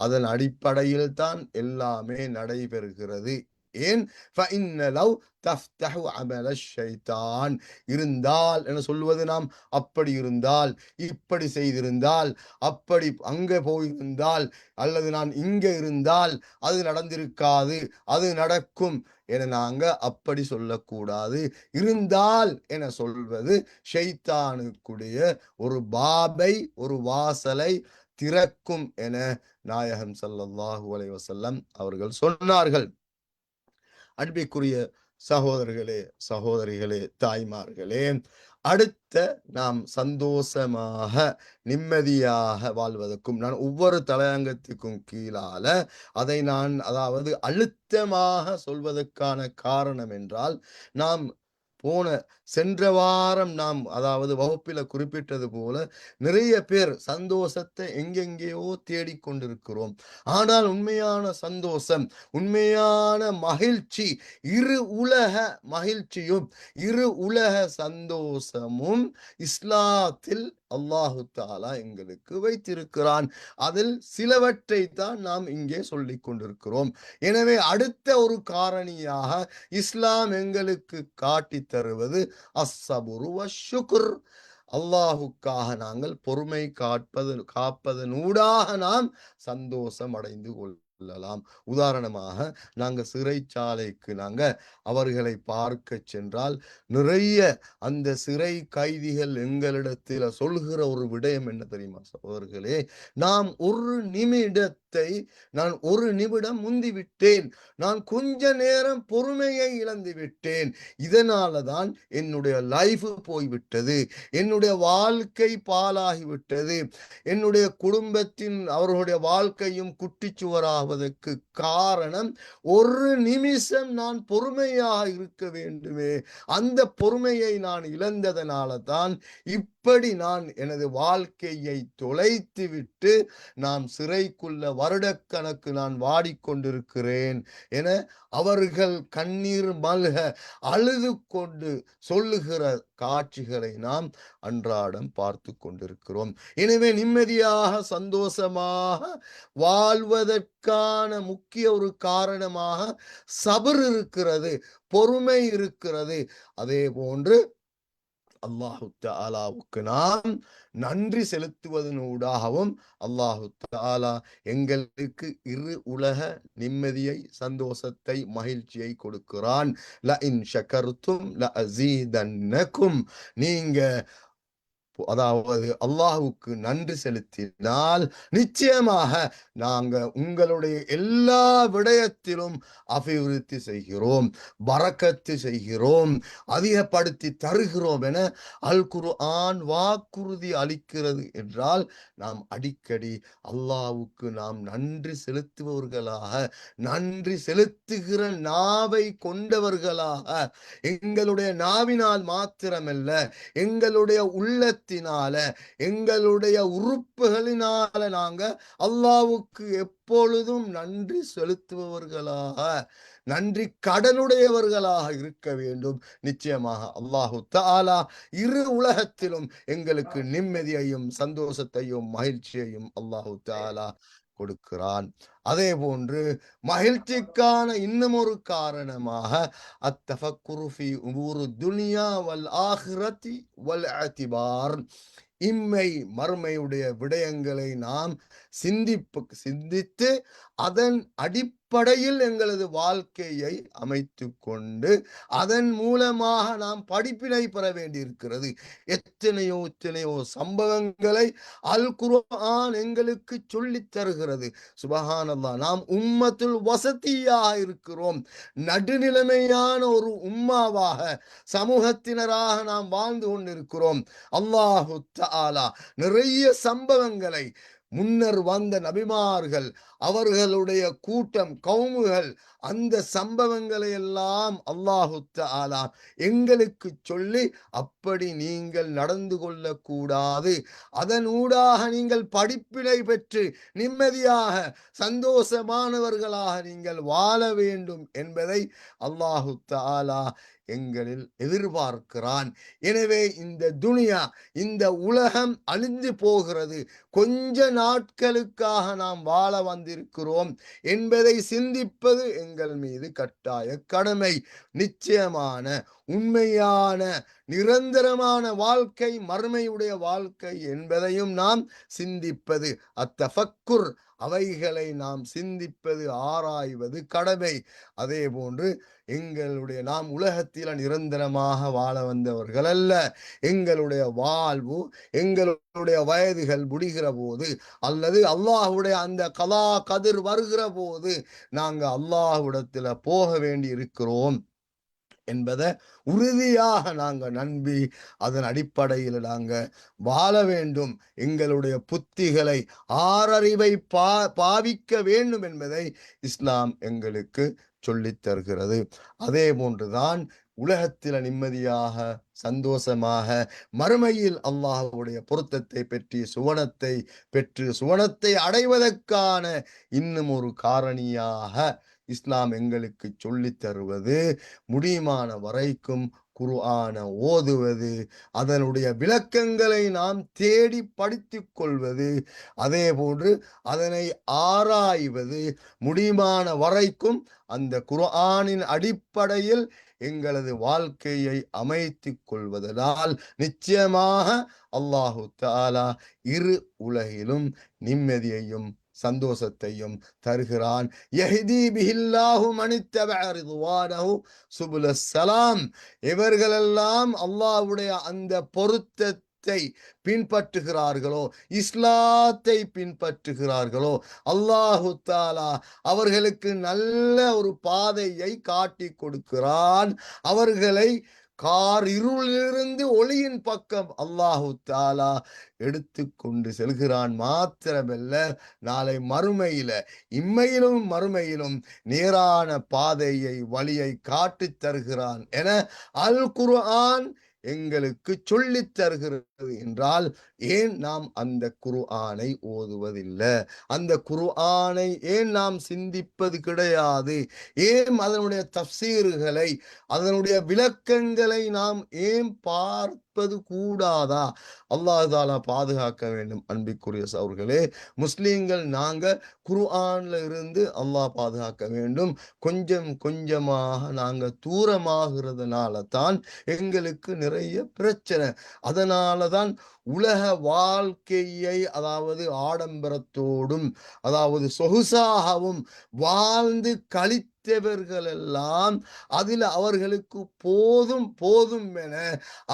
அதன் அடிப்படையில் தான் எல்லாமே நடைபெறுகிறது. ஏன்? فَإِنَّ لَوْ تَفْتَحُ عَمَلَ الشَّيْطَانِ. இருந்தால் என சொல்வது, நாம் அப்படி இருந்தால், இப்படி செய்திருந்தால், அப்படி அங்கே போயிருந்தால், அல்லது நான் இங்கே இருந்தால் அது நடந்திருக்காது, அது நடக்கும் என நாங்க அப்படி சொல்லக்கூடாது. இருந்தால் என சொல்வது ஷைத்தானுக்குடைய ஒரு பாபை, ஒரு வாசலை திறக்கும் என நாயகம் ஸல்லல்லாஹு அலைஹி வஸல்லம் அவர்கள் சொன்னார்கள். அன்பிற்குரிய சகோதரர்களே, சகோதரிகளே, தாய்மார்களே, அடுத்த நாம் சந்தோஷமாக நிம்மதியாக வாழ்வதற்கும் நான் ஒவ்வொரு தலையங்கத்துக்கும் கீழால அதை நான் அதாவது அழுத்தமாக சொல்வதற்கான காரணம் என்றால், நாம் சென்ற வாரம் நாம் அதாவது வகுப்பில குறிப்பிட்டது போல நிறைய பேர் சந்தோஷத்தை எங்கெங்கேயோ தேடிக்கொண்டிருக்கிறோம். ஆனால் உண்மையான சந்தோஷம், உண்மையான மகிழ்ச்சி, இரு உலக மகிழ்ச்சியும் இரு உலக சந்தோஷமும் இஸ்லாத்தில் அல்லாஹு தாலா எங்களுக்கு வைத்திருக்கிறான். அதில் சிலவற்றை தான் நாம் இங்கே சொல்லிக் கொண்டிருக்கிறோம். எனவே அடுத்த ஒரு காரணியாக இஸ்லாம் எங்களுக்கு காட்டி தருவது அஸ்ஸபுரு வஷ்ஷுக்ர். அல்லாஹுக்காக நாங்கள் பொறுமை காப்பதனூடாக நாம் சந்தோஷம் அடைந்து கொள்ளலாம். உதாரணமாக நாங்க சிறைச்சாலைக்கு நாங்க அவர்களை பார்க்க சென்றால் நிறைய அந்த சிறை கைதிகள் எங்களிடத்தில் சொல்கிற ஒரு விடயம் என்ன தெரியுமா சகோதரர்களே? நான் ஒரு நிமிடம் முந்திவிட்டேன், நான் கொஞ்ச நேரம் பொறுமையை இழந்து விட்டேன், இதனால தான் என்னுடைய லைஃப் போய்விட்டது, என்னுடைய வாழ்க்கை பாலாகிவிட்டது, என்னுடைய குடும்பத்தின் அவர்களுடைய வாழ்க்கையும் குட்டிச்சுவராவதற்கு காரணம் ஒரு நிமிஷம் நான் பொறுமையாக இருக்க வேண்டுமே, அந்த பொறுமையை நான் இழந்ததனால தான் இப்படி நான் எனது வாழ்க்கையை தொலைத்து விட்டு நான் சிறைக்குள்ள வருடக்கணக்கு நான் வாடிக்கொண்டிருக்கிறேன் என அவர்கள் கண்ணீர் மல்க அழுது கொண்டு சொல்லுகிற காட்சிகளை நாம் அன்றாடம் பார்த்து கொண்டிருக்கிறோம். எனவே நிம்மதியாக சந்தோஷமாக வாழ்வதற்கான முக்கிய ஒரு காரணமாக சபர் இருக்கிறது, பொறுமை இருக்கிறது. அதே போன்று அல்லாஹு தஆலாவுக்கு நாம் நன்றி செலுத்துவதனூடாகவும் அல்லாஹு தஆலா எங்களுக்கு இரு உலக நிம்மதியை, சந்தோஷத்தை, மகிழ்ச்சியை கொடுக்கிறான். லஇன் ஷகர்தும் லஅஸீதன்னகும். நீங்க அதாவது அல்லாஹுக்கு நன்றி செலுத்தினால் நிச்சயமாக நாங்க உங்களுடைய எல்லா விடயத்திலும் அபிவிருத்தி செய்கிறோம், பரக்கத்து செய்கிறோம், அதிகப்படுத்தி தருகிறோம் என அல் குர்ஆன் வாக்குறுதி அளிக்கிறது என்றால் நாம் அடிக்கடி அல்லாஹ்வுக்கு நாம் நன்றி செலுத்துபவர்களாக, நன்றி செலுத்துகிற நாவை கொண்டவர்களாக, எங்களுடைய நாவினால் மாத்திரமல்ல எங்களுடைய உள்ளத்தினால எங்களுடைய உறுப்புகளினால நாங்க அல்லாஹ்வுக்கு எப்பொழுதும் நன்றி செலுத்துபவர்களாக, நன்றி கடனுடையவர்களாக இருக்க வேண்டும். நிச்சயமாக அல்லாஹு தஆலா இரு உலகத்திலும் எங்களுக்கு நிம்மதியையும் சந்தோஷத்தையும் மகிழ்ச்சியையும் அல்லாஹு தஆலா கொடுக்கிறான். அதே போன்று மகிழ்ச்சிக்கான இன்னும் ஒரு காரணமாக அத்தஃபக்குரு ஃபீ உமூரு துன்யா வல் ஆখিরাতি வல் இஅ்திபார். இம்மை மறுமையுடைய விடயங்களை நாம் சிந்தித்து அதன் அடிப்படையில் எங்களது வாழ்க்கையை அமைத்து கொண்டு அதன் மூலமாக நாம் படிப்பினை பெற வேண்டியிருக்கிறது. எத்தனையோ சம்பவங்களை அல் குர்ஆன் எங்களுக்கு சொல்லித் தருகிறது. சுபஹானல்லாஹ், நாம் உம்மத்துல் வசதியாக இருக்கிறோம், நடுநிலைமையான ஒரு உம்மாவாக, சமூகத்தினராக நாம் வாழ்ந்து கொண்டிருக்கிறோம். அல்லாஹு தஆலா நிறைய சம்பவங்களை முன்னர் வந்த நபிமார்கள், அவர்களுடைய கூட்டம், கவுமுகள், அந்த சம்பவங்களை எல்லாம் அல்லாஹு தஆலா எங்களுக்கு சொல்லி அப்படி நீங்கள் நடந்து கொள்ளக்கூடாது, அதனூடாக நீங்கள் படிப்பினை பெற்று நிம்மதியாக சந்தோஷமானவர்களாக நீங்கள் வாழ வேண்டும் என்பதை அல்லாஹு தஆலா எங்களில் எதிர்பார்க்கிறான். எனவே இந்த துனியா, இந்த உலகம் அழிந்து போகிறது, கொஞ்ச நாட்களுக்காக நாம் வாழ வந்திருக்கிறோம் என்பதை சிந்திப்பது எங்கள் மீது கட்டாய கடமை. நிச்சயமான உண்மையான நிரந்தரமான வாழ்க்கை மறுமையுடைய வாழ்க்கை என்பதையும் நாம் சிந்திப்பது, அத்தஃபக்குர், அவைகளை நாம் சிந்திப்பது, ஆராய்வது கடமை. அதே போன்று நாம் உலகத்தில நிரந்தரமாக வாழ வந்தவர்கள் அல்ல. எங்களுடைய வாழ்வு, எங்களுடைய வயதுகள் முடிகிற போது அல்லது அல்லாஹ்வுடைய அந்த கலா கதிர் வருகிற போது நாங்க அல்லாஹ்விடத்தில் போக வேண்டி இருக்கிறோம். என்பதை உறுதியாக நாங்கள் நம்பி அதன் அடிப்படையில் நாங்கள் வாழ வேண்டும். எங்களுடைய புத்திகளை ஆறறிவை பாவிக்க வேண்டும் என்பதை இஸ்லாம் எங்களுக்கு சொல்லித் தருகிறது. அதே போன்றுதான் உலகத்தில நிம்மதியாக சந்தோஷமாக மறுமையில் அல்லாஹ்வுடைய பொருத்தத்தை பெற்று சுவனத்தை அடைவதற்கான இன்னும் ஒரு காரணியாக இஸ்லாம் எங்களுக்கு சொல்லித் தருவது முடியுமான வரைக்கும் குர்ஆனை ஓதுவது, அதனுடைய விளக்கங்களை நாம் தேடி படித்துக் கொள்வது, அதே போன்று அதனை ஆராய்வது, முடியுமான வரைக்கும் அந்த குர்ஆனின் அடிப்படையில் எங்களது வாழ்க்கையை அமைத்துக் கொள்வதனால் நிச்சயமாக அல்லாஹு தஆலா இரு உலகிலும் நிம்மதியையும் சந்தோஷத்தையும் தருகிறான். யஹ்தி பிஹில்லாஹு மனித்தபஅ ரிதுவானஹு சுபுலஸ் ஸலாம். இவர்களெல்லாம் அல்லாஹ்வுடைய அந்த பொருத்தத்தை பின்பற்றுகிறார்களோ, இஸ்லாத்தை பின்பற்றுகிறார்களோ, அல்லாஹு தஆலா அவர்களுக்கு நல்ல ஒரு பாதையை காட்டி கொடுக்கிறான். அவர்களை இருளிலிருந்து ஒளியின் பக்கம் அல்லாஹு தஆலா எடுத்து கொண்டு செல்கிறான். மாத்திரமல்ல, நாளை மறுமையில இம்மையிலும் மறுமையிலும் நேரான பாதையை வழியை காட்டித் தருகிறான் என அல் குர்ஆன் எங்களுக்கு சொல்லித் தருகிறது என்றால் ஏன் நாம் அந்த குர்ஆனை ஓதுவதில்லை? அந்த குர்ஆனை ஏன் நாம் சிந்திப்பது கிடையாது? ஏன் அதனுடைய தஃப்சீர்களை, அதனுடைய விளக்கங்களை நாம் ஏன் பார்ப்பது கூடாதா? அல்லாஹ் தஆலா பாதுகாக்க வேண்டும். அன்பிற்குரிய சகோதரர்களே, முஸ்லிம்கள் நாங்க குர்ஆன்ல இருந்து அல்லாஹ் பாதுகாக்க வேண்டும். கொஞ்சம் கொஞ்சமாக நாங்க தூரமாகிறதுனால தான் எங்களுக்கு நிறைய பிரச்சனை. அதனால தான் உலக வாழ்க்கையை, அதாவது ஆடம்பரத்தோடும் அதாவது சொகுசாகவும் வாழ்ந்து கழித்தவர்கள் எல்லாம் அதில் அவர்களுக்கு போதும் போதும் என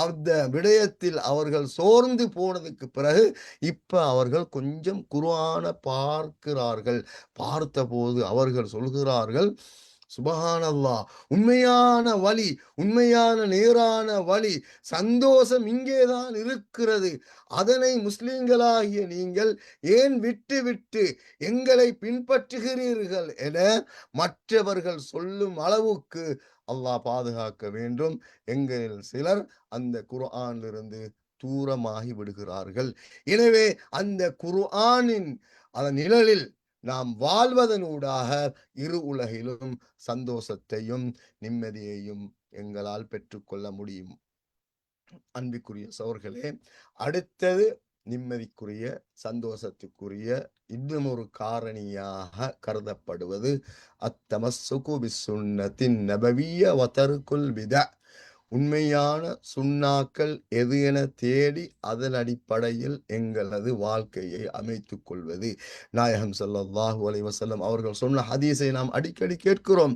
அந்த விடயத்தில் அவர்கள் சோர்ந்து போனதுக்கு பிறகு இப்ப அவர்கள் கொஞ்சம் குர்ஆனை பார்க்கிறார்கள். பார்த்தபோது அவர்கள் சொல்கிறார்கள், சுபஹானல்லாஹ், உண்மையான வழி, உண்மையான நேரான வழி, சந்தோஷம் இங்கேதான் இருக்கிறது. அதனை முஸ்லிம்களாகிய நீங்கள் ஏன் விட்டு எங்களை பின்பற்றுகிறீர்கள் என மற்றவர்கள் சொல்லும் அளவுக்கு அல்லாஹ் பாதுகாக்க வேண்டும். எங்களில் சிலர் அந்த குர்ஆனிலிருந்து தூரமாகி விடுகிறார்கள். எனவே அந்த குர்ஆனின் அதன் நிழலில் நாம் வாழ்வதனூடாக இரு உலகிலும் சந்தோஷத்தையும் நிம்மதியையும் எங்களால் பெற்றுக்கொள்ள முடியும். அன்பிற்குரிய சகோதரர்களே, அடுத்தது நிம்மதிக்குரிய சந்தோஷத்துக்குரிய இன்னும் ஒரு காரணியாக கருதப்படுவது அத்தமஸ்ஸுகு பிஸ்ஸுன்னத்தின் நபவிய்ய வ தர்குல் பிதஅ. உண்மையான சுன்னாக்கள் எது என தேடி அதன் அடிப்படையில் எங்களது வாழ்க்கையை அமைத்துக் கொள்வது. நாயகம் ஸல்லல்லாஹு அலைஹி வஸல்லம் அவர்கள் சொன்ன ஹதீஸை நாம் அடிக்கடி கேட்கிறோம்.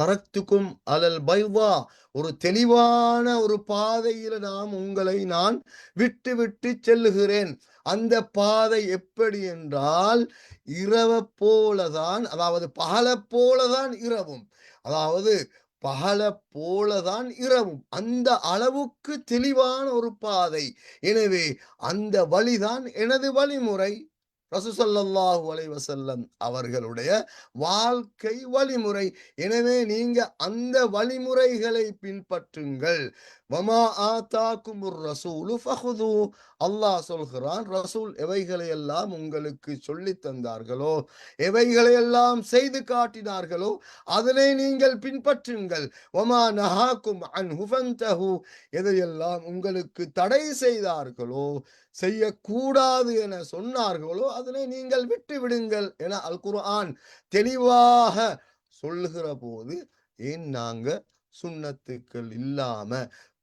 தரக்துக்கும் அலல் பைதா, ஒரு தெளிவான ஒரு பாதையில் நான் விட்டு செல்லுகிறேன். அந்த பாதை எப்படி என்றால் இரவை போலதான், அதாவது பகலை போலதான் இரவும், அதாவது பகலை போலதான் இரவும், அந்த அளவுக்கு தெளிவான ஒரு பாதை. எனவே அந்த வழிதான் எனது வழிமுறை. ரசூல் ஸல்லல்லாஹு அலைஹி வஸல்லம் அவர்களுடைய வாழ்க்கை வழிமுறை. எனவே நீங்க அந்த வழிமுறைகளை பின்பற்றுங்கள். வமா ஆதாக்குமுர் ரசூலு ஃபஹுது. அல்லாஹ் சொல்கிறான், ரசூல் எவைகளை எல்லாம் உங்களுக்கு சொல்லி தந்தார்களோ, எவைகளை எல்லாம் செய்து காட்டினார்களோ அதனை நீங்கள் பின்பற்றுங்கள். வமா நஹாக்கும் அன்ஹு ஃபன்தஹு. எதையெல்லாம் உங்களுக்கு தடை செய்தார்களோ, செய்யக்கூடாது என சொன்னார்களோ அதனை நீங்கள் விட்டு விடுங்கள் என அல் குர்ஆன் தெளிவாக சொல்லுகிற போது ஏன் நாங்க சுன்னத்துக்கள் இல்லாம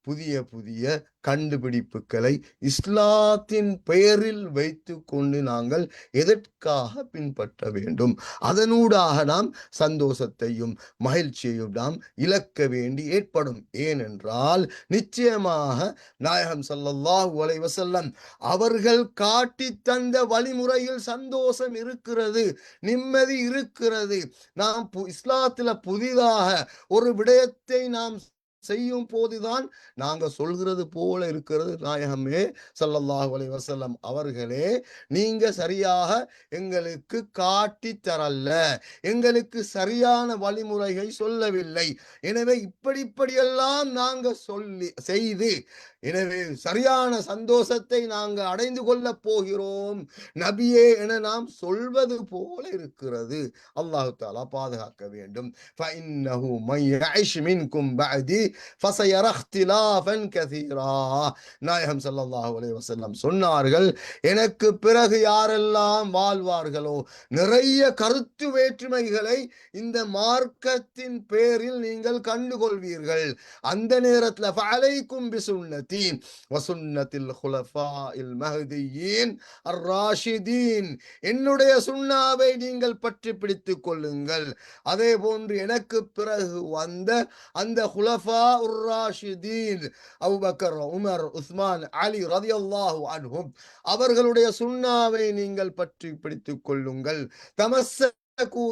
புதிய கண்டுபிடிப்புகளை இஸ்லாத்தின் பெயரில் வைத்து கொண்டு நாங்கள் எதற்காக பின்பற்ற வேண்டும்? அதனூடாக நாம் சந்தோஷத்தையும் மகிழ்ச்சியையும் நாம் இழக்க வேண்டி ஏற்படும். ஏனென்றால் நிச்சயமாக நாயகம் ஸல்லல்லாஹு அலைஹி வஸல்லம் அவர்கள் காட்டி தந்த வழிமுறையில் சந்தோஷம் இருக்கிறது, நிம்மதி இருக்கிறது. நாம் இஸ்லாத்துல புதிதாக ஒரு விடயத்தை நாம் செய்யும் போதுதான் நாங்க சொல்கிறது போல இருக்கிறது. நாயகமே ஸல்லல்லாஹு அலைஹி வஸல்லம் அவர்களே, நீங்க சரியாக எங்களுக்கு காட்டி தரல, எங்களுக்கு சரியான வழிமுறையை சொல்லவில்லை. எனவே இப்படியெல்லாம் நாங்க சொல்லி செய்து, எனவே சரியான சந்தோஷத்தை நாங்க அடைந்து கொள்ளப் போகிறோம் நபியே என நாம் சொல்வது போல இருக்கிறது. அல்லாஹ் தஆலா பாதுகாக்க வேண்டும். فإنه من يعش منكم بعدي فسيرى اختلافا كثيرا. நாயகம் ஸல்லல்லாஹு அலைஹி வஸல்லம் சொன்னார்கள், எனக்கு பிறகு யாரெல்லாம் வாழ்வார்களோ நிறைய கருத்து வேற்றுமைகளை இந்த மார்க்கத்தின் பேரில் நீங்கள் கண்டுகொள்வீர்கள். அந்த நேரத்தில் ஃபஅலைக்கும் பிசுன்னதி வசுன்னத்தில் குலஃபாஇல் மஹ்தியீன் அர்-ராஷிதீன், என்னுடைய சுன்னாவை நீங்கள் பற்றி பிடித்துக் கொள்ளுங்கள். அதே போன்று எனக்கு பிறகு வந்த அந்த குலஃபா உர் ராஷிதீன் அபூபக்கர், உமர், உஸ்மான், அலி ரலியல்லாஹு அன்ஹும் அவர்களுடைய சுன்னாவை நீங்கள் பற்றி பிடித்துக் கொள்ளுங்கள். தமஸ்ஸகு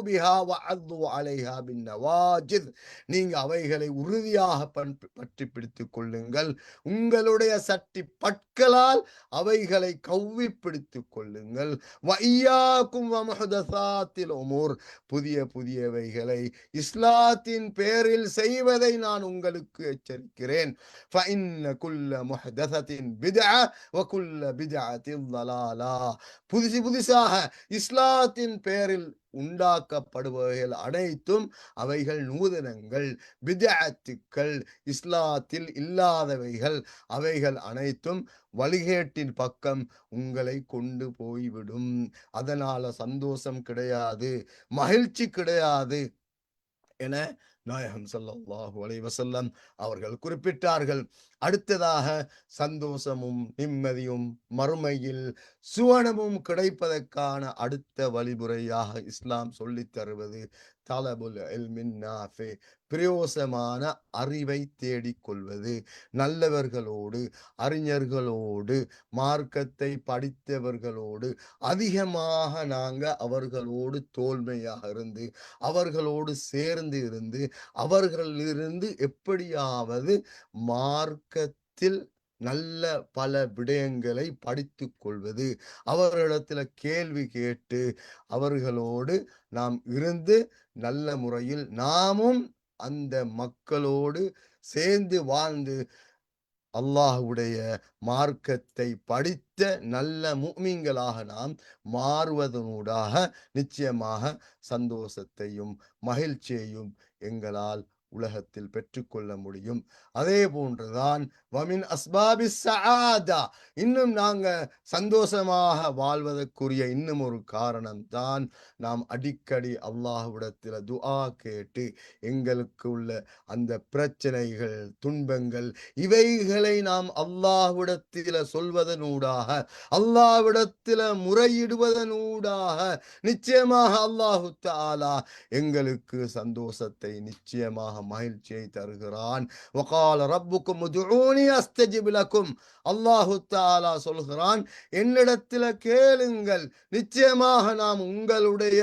பிஹா வஅது அலைஹா பின்னவாஜித், நீங்க அவைகளை உறுதியாக பற்றி பிடித்துக் கொள்ளுங்கள். உங்களுடைய சட்டி பற்களால் அவைகளை கவ்வி பிடித்துக் கொள்ளுங்கள். வஇய்யாக்கும் வமுஹ்தஸாத்தில் உமூர், புதியவைகளை இஸ்லாத்தின் பேரில் செய்வதை நான் உங்களுக்கு எச்சரிக்கிறேன். ஃபஇன்ன குல்ல முஹ்தஸத்தின் பித்அ வகுல்ல பித்அத்தின் ضலாலா, புதுசாக இஸ்லாத்தின் பேரில் உண்டாக்கப்படுபவைகள் அனைத்தும் அவைகள் நூதனங்கள், பித்அத்துக்கள், இஸ்லாத்தில் இல்லாதவைகள், அவைகள் அனைத்தும் வழிகேட்டின் பக்கம் உங்களை கொண்டு போய்விடும். அதனால சந்தோஷம் கிடையாது, மகிழ்ச்சி கிடையாது என நாயகம் ஸல்லல்லாஹு அலைஹி வஸல்லம் அவர்கள் குறிப்பிட்டார்கள். அடுத்ததாக சந்தோஷமும் நிம்மதியும் மறுமையில் சுவனமும் கிடைப்பதற்கான அடுத்த வழிமுறையாக இஸ்லாம் சொல்லித் தருவது தலபுல் இல்மின் நாஃபி, பிரயோசமான அறிவை தேடிக்கொள்வது. நல்லவர்களோடு, அறிஞர்களோடு, மார்க்கத்தை படித்தவர்களோடு அதிகமாக நாங்க அவர்களோடு தோல்மையாக இருந்து, அவர்களோடு சேர்ந்து இருந்து, அவர்களிலிருந்து எப்படியாவது மார்க்கத்தில் நல்ல பல விடயங்களை படித்துக் கொள்வது, அவர்களிடத்தில் கேள்வி கேட்டு அவர்களோடு நாம் இருந்து நல்ல முறையில் நாமும் அந்த மக்களோடு சேர்ந்து வாழ்ந்து அல்லாஹ்வுடைய மார்க்கத்தை படித்த நல்ல முஃமின்களாக நாம் மாறுவதனூடாக நிச்சயமாக சந்தோஷத்தையும் மகிழ்ச்சியையும் எங்களால் உலகத்தில் பெற்றுக்கொள்ள முடியும். அதே போன்றுதான் வமின் அஸ்பாபி ஸஆதா, இன்னும் நாங்க சந்தோஷமாக வாழ்வதற்குரிய இன்னும் ஒரு காரணம் தான் நாம் அடிக்கடி அல்லாஹ்விடத்தில் துஆ கேட்டு எங்களுக்கு உள்ள அந்த பிரச்சனைகள், துன்பங்கள், இவைகளை நாம் அல்லாஹ்விடத்தில் சொல்வதனூடாக, அல்லாஹ்விடத்தில் முறையிடுவதனூடாக நிச்சயமாக அல்லாஹு தஆலா எங்களுக்கு சந்தோஷத்தை, நிச்சயமாக மகிழ்ச்சியை தருகிறான். வகால ரப்புக்கும் உதுஊனி அஸ்தஜிப் லக்கும், அல்லாஹு தஆலா சொல்கிறான், என்னிடத்தில் கேளுங்கள், நிச்சயமாக நாம் உங்களுடைய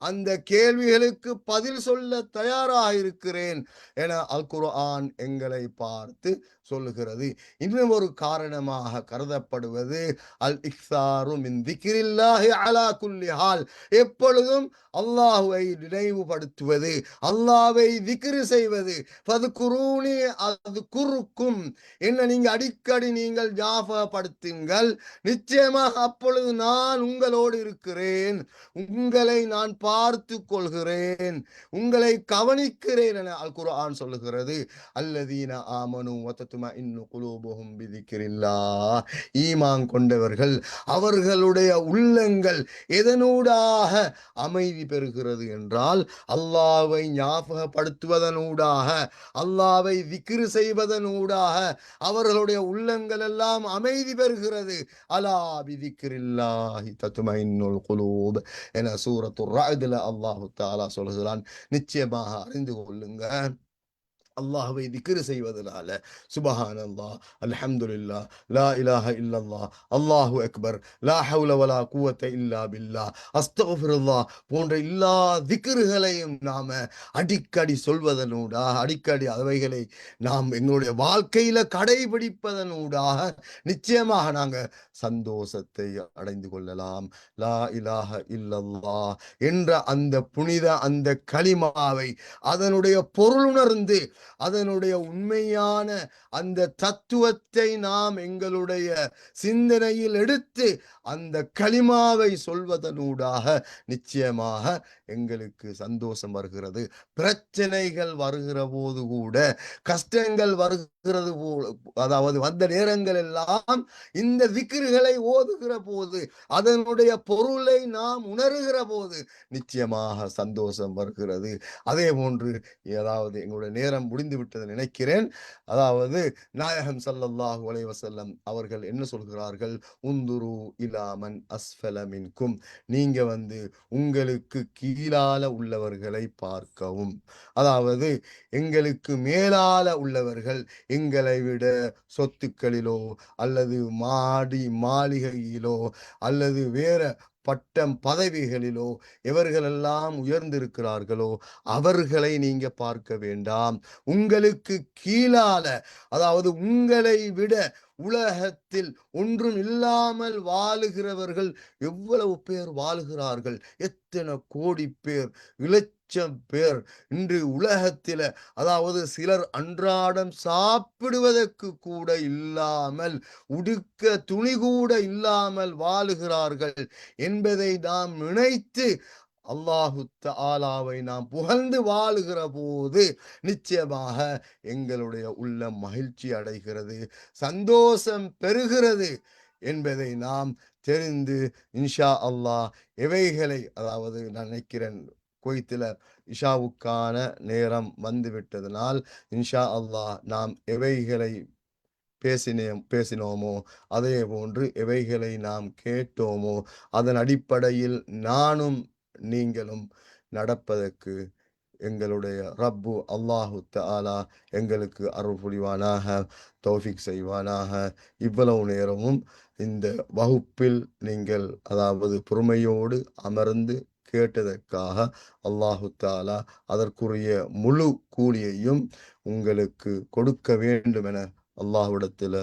அந்த கேள்விகளுக்கு பதில் சொல்ல தயாராக இருக்கிறேன் என அல் குர்ஆன் எங்களை பார்த்து சொல்லுகிறது. இன்னும் ஒரு காரணமாக கருதப்படுவது அல் இக்ஸாரு மின் திக்ரில்லாஹி அலா குல்லி ஹால், எப்பொழுதும் அல்லாஹ்வை நினைவுபடுத்துவது, அல்லாஹ்வை திக்ர் செய்வது. ஃபதுகுரூனி அத்குருக்கும், என்ன நீங்க அடிக்கடி நீங்கள் ஞாபகப்படுத்துங்கள், நிச்சயமாக அப்பொழுது நான் உங்களோடு இருக்கிறேன், உங்களை நான் பார்த்து கொள்கிறேன், உங்களை கவனிக்கிறேன் என அல் குர்ஆன் சொல்லுகிறது. அல்லதீன ஆமனு வதத்மஇன்னு குலூபுஹும் பிதிக்ரில்லாஹ், ஈமான் கொண்டவர்கள் அவர்களுடைய உள்ளங்கள் எதனூடாக அமைதி பெறுகிறது என்றால் அல்லாஹ்வை ஞாபகப்படுத்துவதனூடாக, அல்லாஹ்வை திக்ர் செய்வதனூடாக அவர்களுடைய உள்ளங்கள் எல்லாம் அமைதி பெறுகிறது. அலா பிதிக்ரில்லாஹி தத்மஇன்னுல் குலூப் என சூரத்துர் ரஅத்ல அல்லாஹ் தஆலா சொல்கிறான். நிச்சயமாக அறிந்து கொள்ளுங்க, அல்லாஹ்வை திக்ரு செய்வதனால சுபஹானல்லாஹ், அல்ஹம்துலில்லாஹ், லா இலாஹ இல்லல்லாஹ், அல்லாஹு அக்பர், லா ஹவுல வலா குவத்த இல்லா பில்லாஹ், அஸ்தக்ஃபிருல்லாஹ் போன்ற எல்லா திக்ருகளையும் நாம அடிக்கடி சொல்வதனூடாக, அடிக்கடி அவைகளை நாம் எங்களுடைய வாழ்க்கையில கடைபிடிப்பதனூடாக நிச்சயமாக நாங்க சந்தோஷத்தை அடைந்து கொள்ளலாம். லா இலாஹ இல்லல்லாஹ் என்ற அந்த புனித அந்த கலிமாவை அதனுடைய பொருளுணர்ந்து அதனுடைய உண்மையான அந்த தத்துவத்தை நாம் எங்களுடைய சிந்தனையில் எடுத்து அந்த கலிமாவை சொல்வதனூடாக நிச்சயமாக எங்களுக்கு சந்தோஷம் வருகிறது. பிரச்சனைகள் வருகிற போது கூட, கஷ்டங்கள் வருகிறது அதாவது வந்த நேரங்கள் எல்லாம் இந்த திக்ருகளை ஓதுகிற போது, அதனுடைய பொருளை நாம் உணர்கிற போது நிச்சயமாக சந்தோஷம் வருகிறது. அதே போன்று அதாவது எங்களுடைய நேரம் முடிந்து விட்டது நினைக்கிறேன். அதாவது நாயகம் ஸல்லல்லாஹு அலைஹி வஸல்லம் அவர்கள் என்ன சொல்கிறார்கள்? உந்துரு இலா மன் அஸ்ஃபல மின்கும், நீங்க உங்களுக்கு கீழால உள்ளவர்களை பார்க்கவும். அதாவது எங்களுக்கு மேலால உள்ளவர்கள், எங்களை விட சொத்துக்களிலோ அல்லது மாளிகையிலோ அல்லது வேற பட்டம் பதவிகளிலோ எவர்களெல்லாம் உயர்ந்திருக்கிறார்களோ அவர்களை நீங்க பார்க்க வேண்டாம். உங்களுக்கு கீழால, அதாவது உங்களை விட உலகத்தில் ஒன்றும் இல்லாமல் வாழுகிறவர்கள் எவ்வளவு பேர் வாழுகிறார்கள்? எத்தனை கோடி பேர், இலட்சம் பேர் இன்று உலகத்தில, அதாவது சிலர் அன்றாடம் சாப்பிடுவதற்கு கூட இல்லாமல், உடுக்க துணி கூட இல்லாமல் வாழுகிறார்கள் என்பதை நாம் நினைத்து அல்லாஹு தஆலாவை நாம் புகழ்ந்து வாழுகிற போது நிச்சயமாக எங்களுடைய உள்ளம் மகிழ்ச்சி அடைகிறது, சந்தோஷம் பெறுகிறது என்பதை நாம் தெரிந்து இன்ஷா அல்லாஹ் எவைகளை, அதாவது நான் நினைக்கிறேன் குவைத்தில இஷாவுக்கான நேரம் வந்துவிட்டதனால் இன்ஷா அல்லாஹ் நாம் எவைகளை பேசினோமோ அதே போன்று எவைகளை நாம் கேட்டோமோ அதன் அடிப்படையில் நானும் நீங்களும் நடப்பதற்கு எங்களுடைய ரப்பு அல்லாஹு தஆலா எங்களுக்கு அருள் புரிவானாக, தௌஃபீக் செய்வானாக. இவ்வளவு நேரமும் இந்த வகுப்பில் நீங்கள் அதாவது பொறுமையோடு அமர்ந்து கேட்டதற்காக அல்லாஹு தஆலா அதற்குரிய முழு கூலியையும் உங்களுக்கு கொடுக்க வேண்டும் என அல்லாஹ்விடத்தில்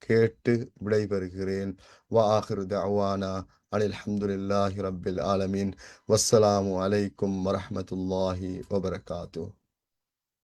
கேட்டு விடைபெறுகிறேன். வஆகிரு தஅவானா அனில் ஹம்துலில்லாஹி ரப்பில் ஆலமீன். வஸ்ஸலாமு அலைக்கும் வரஹ்மத்துல்லாஹி வபரகாத்துஹு.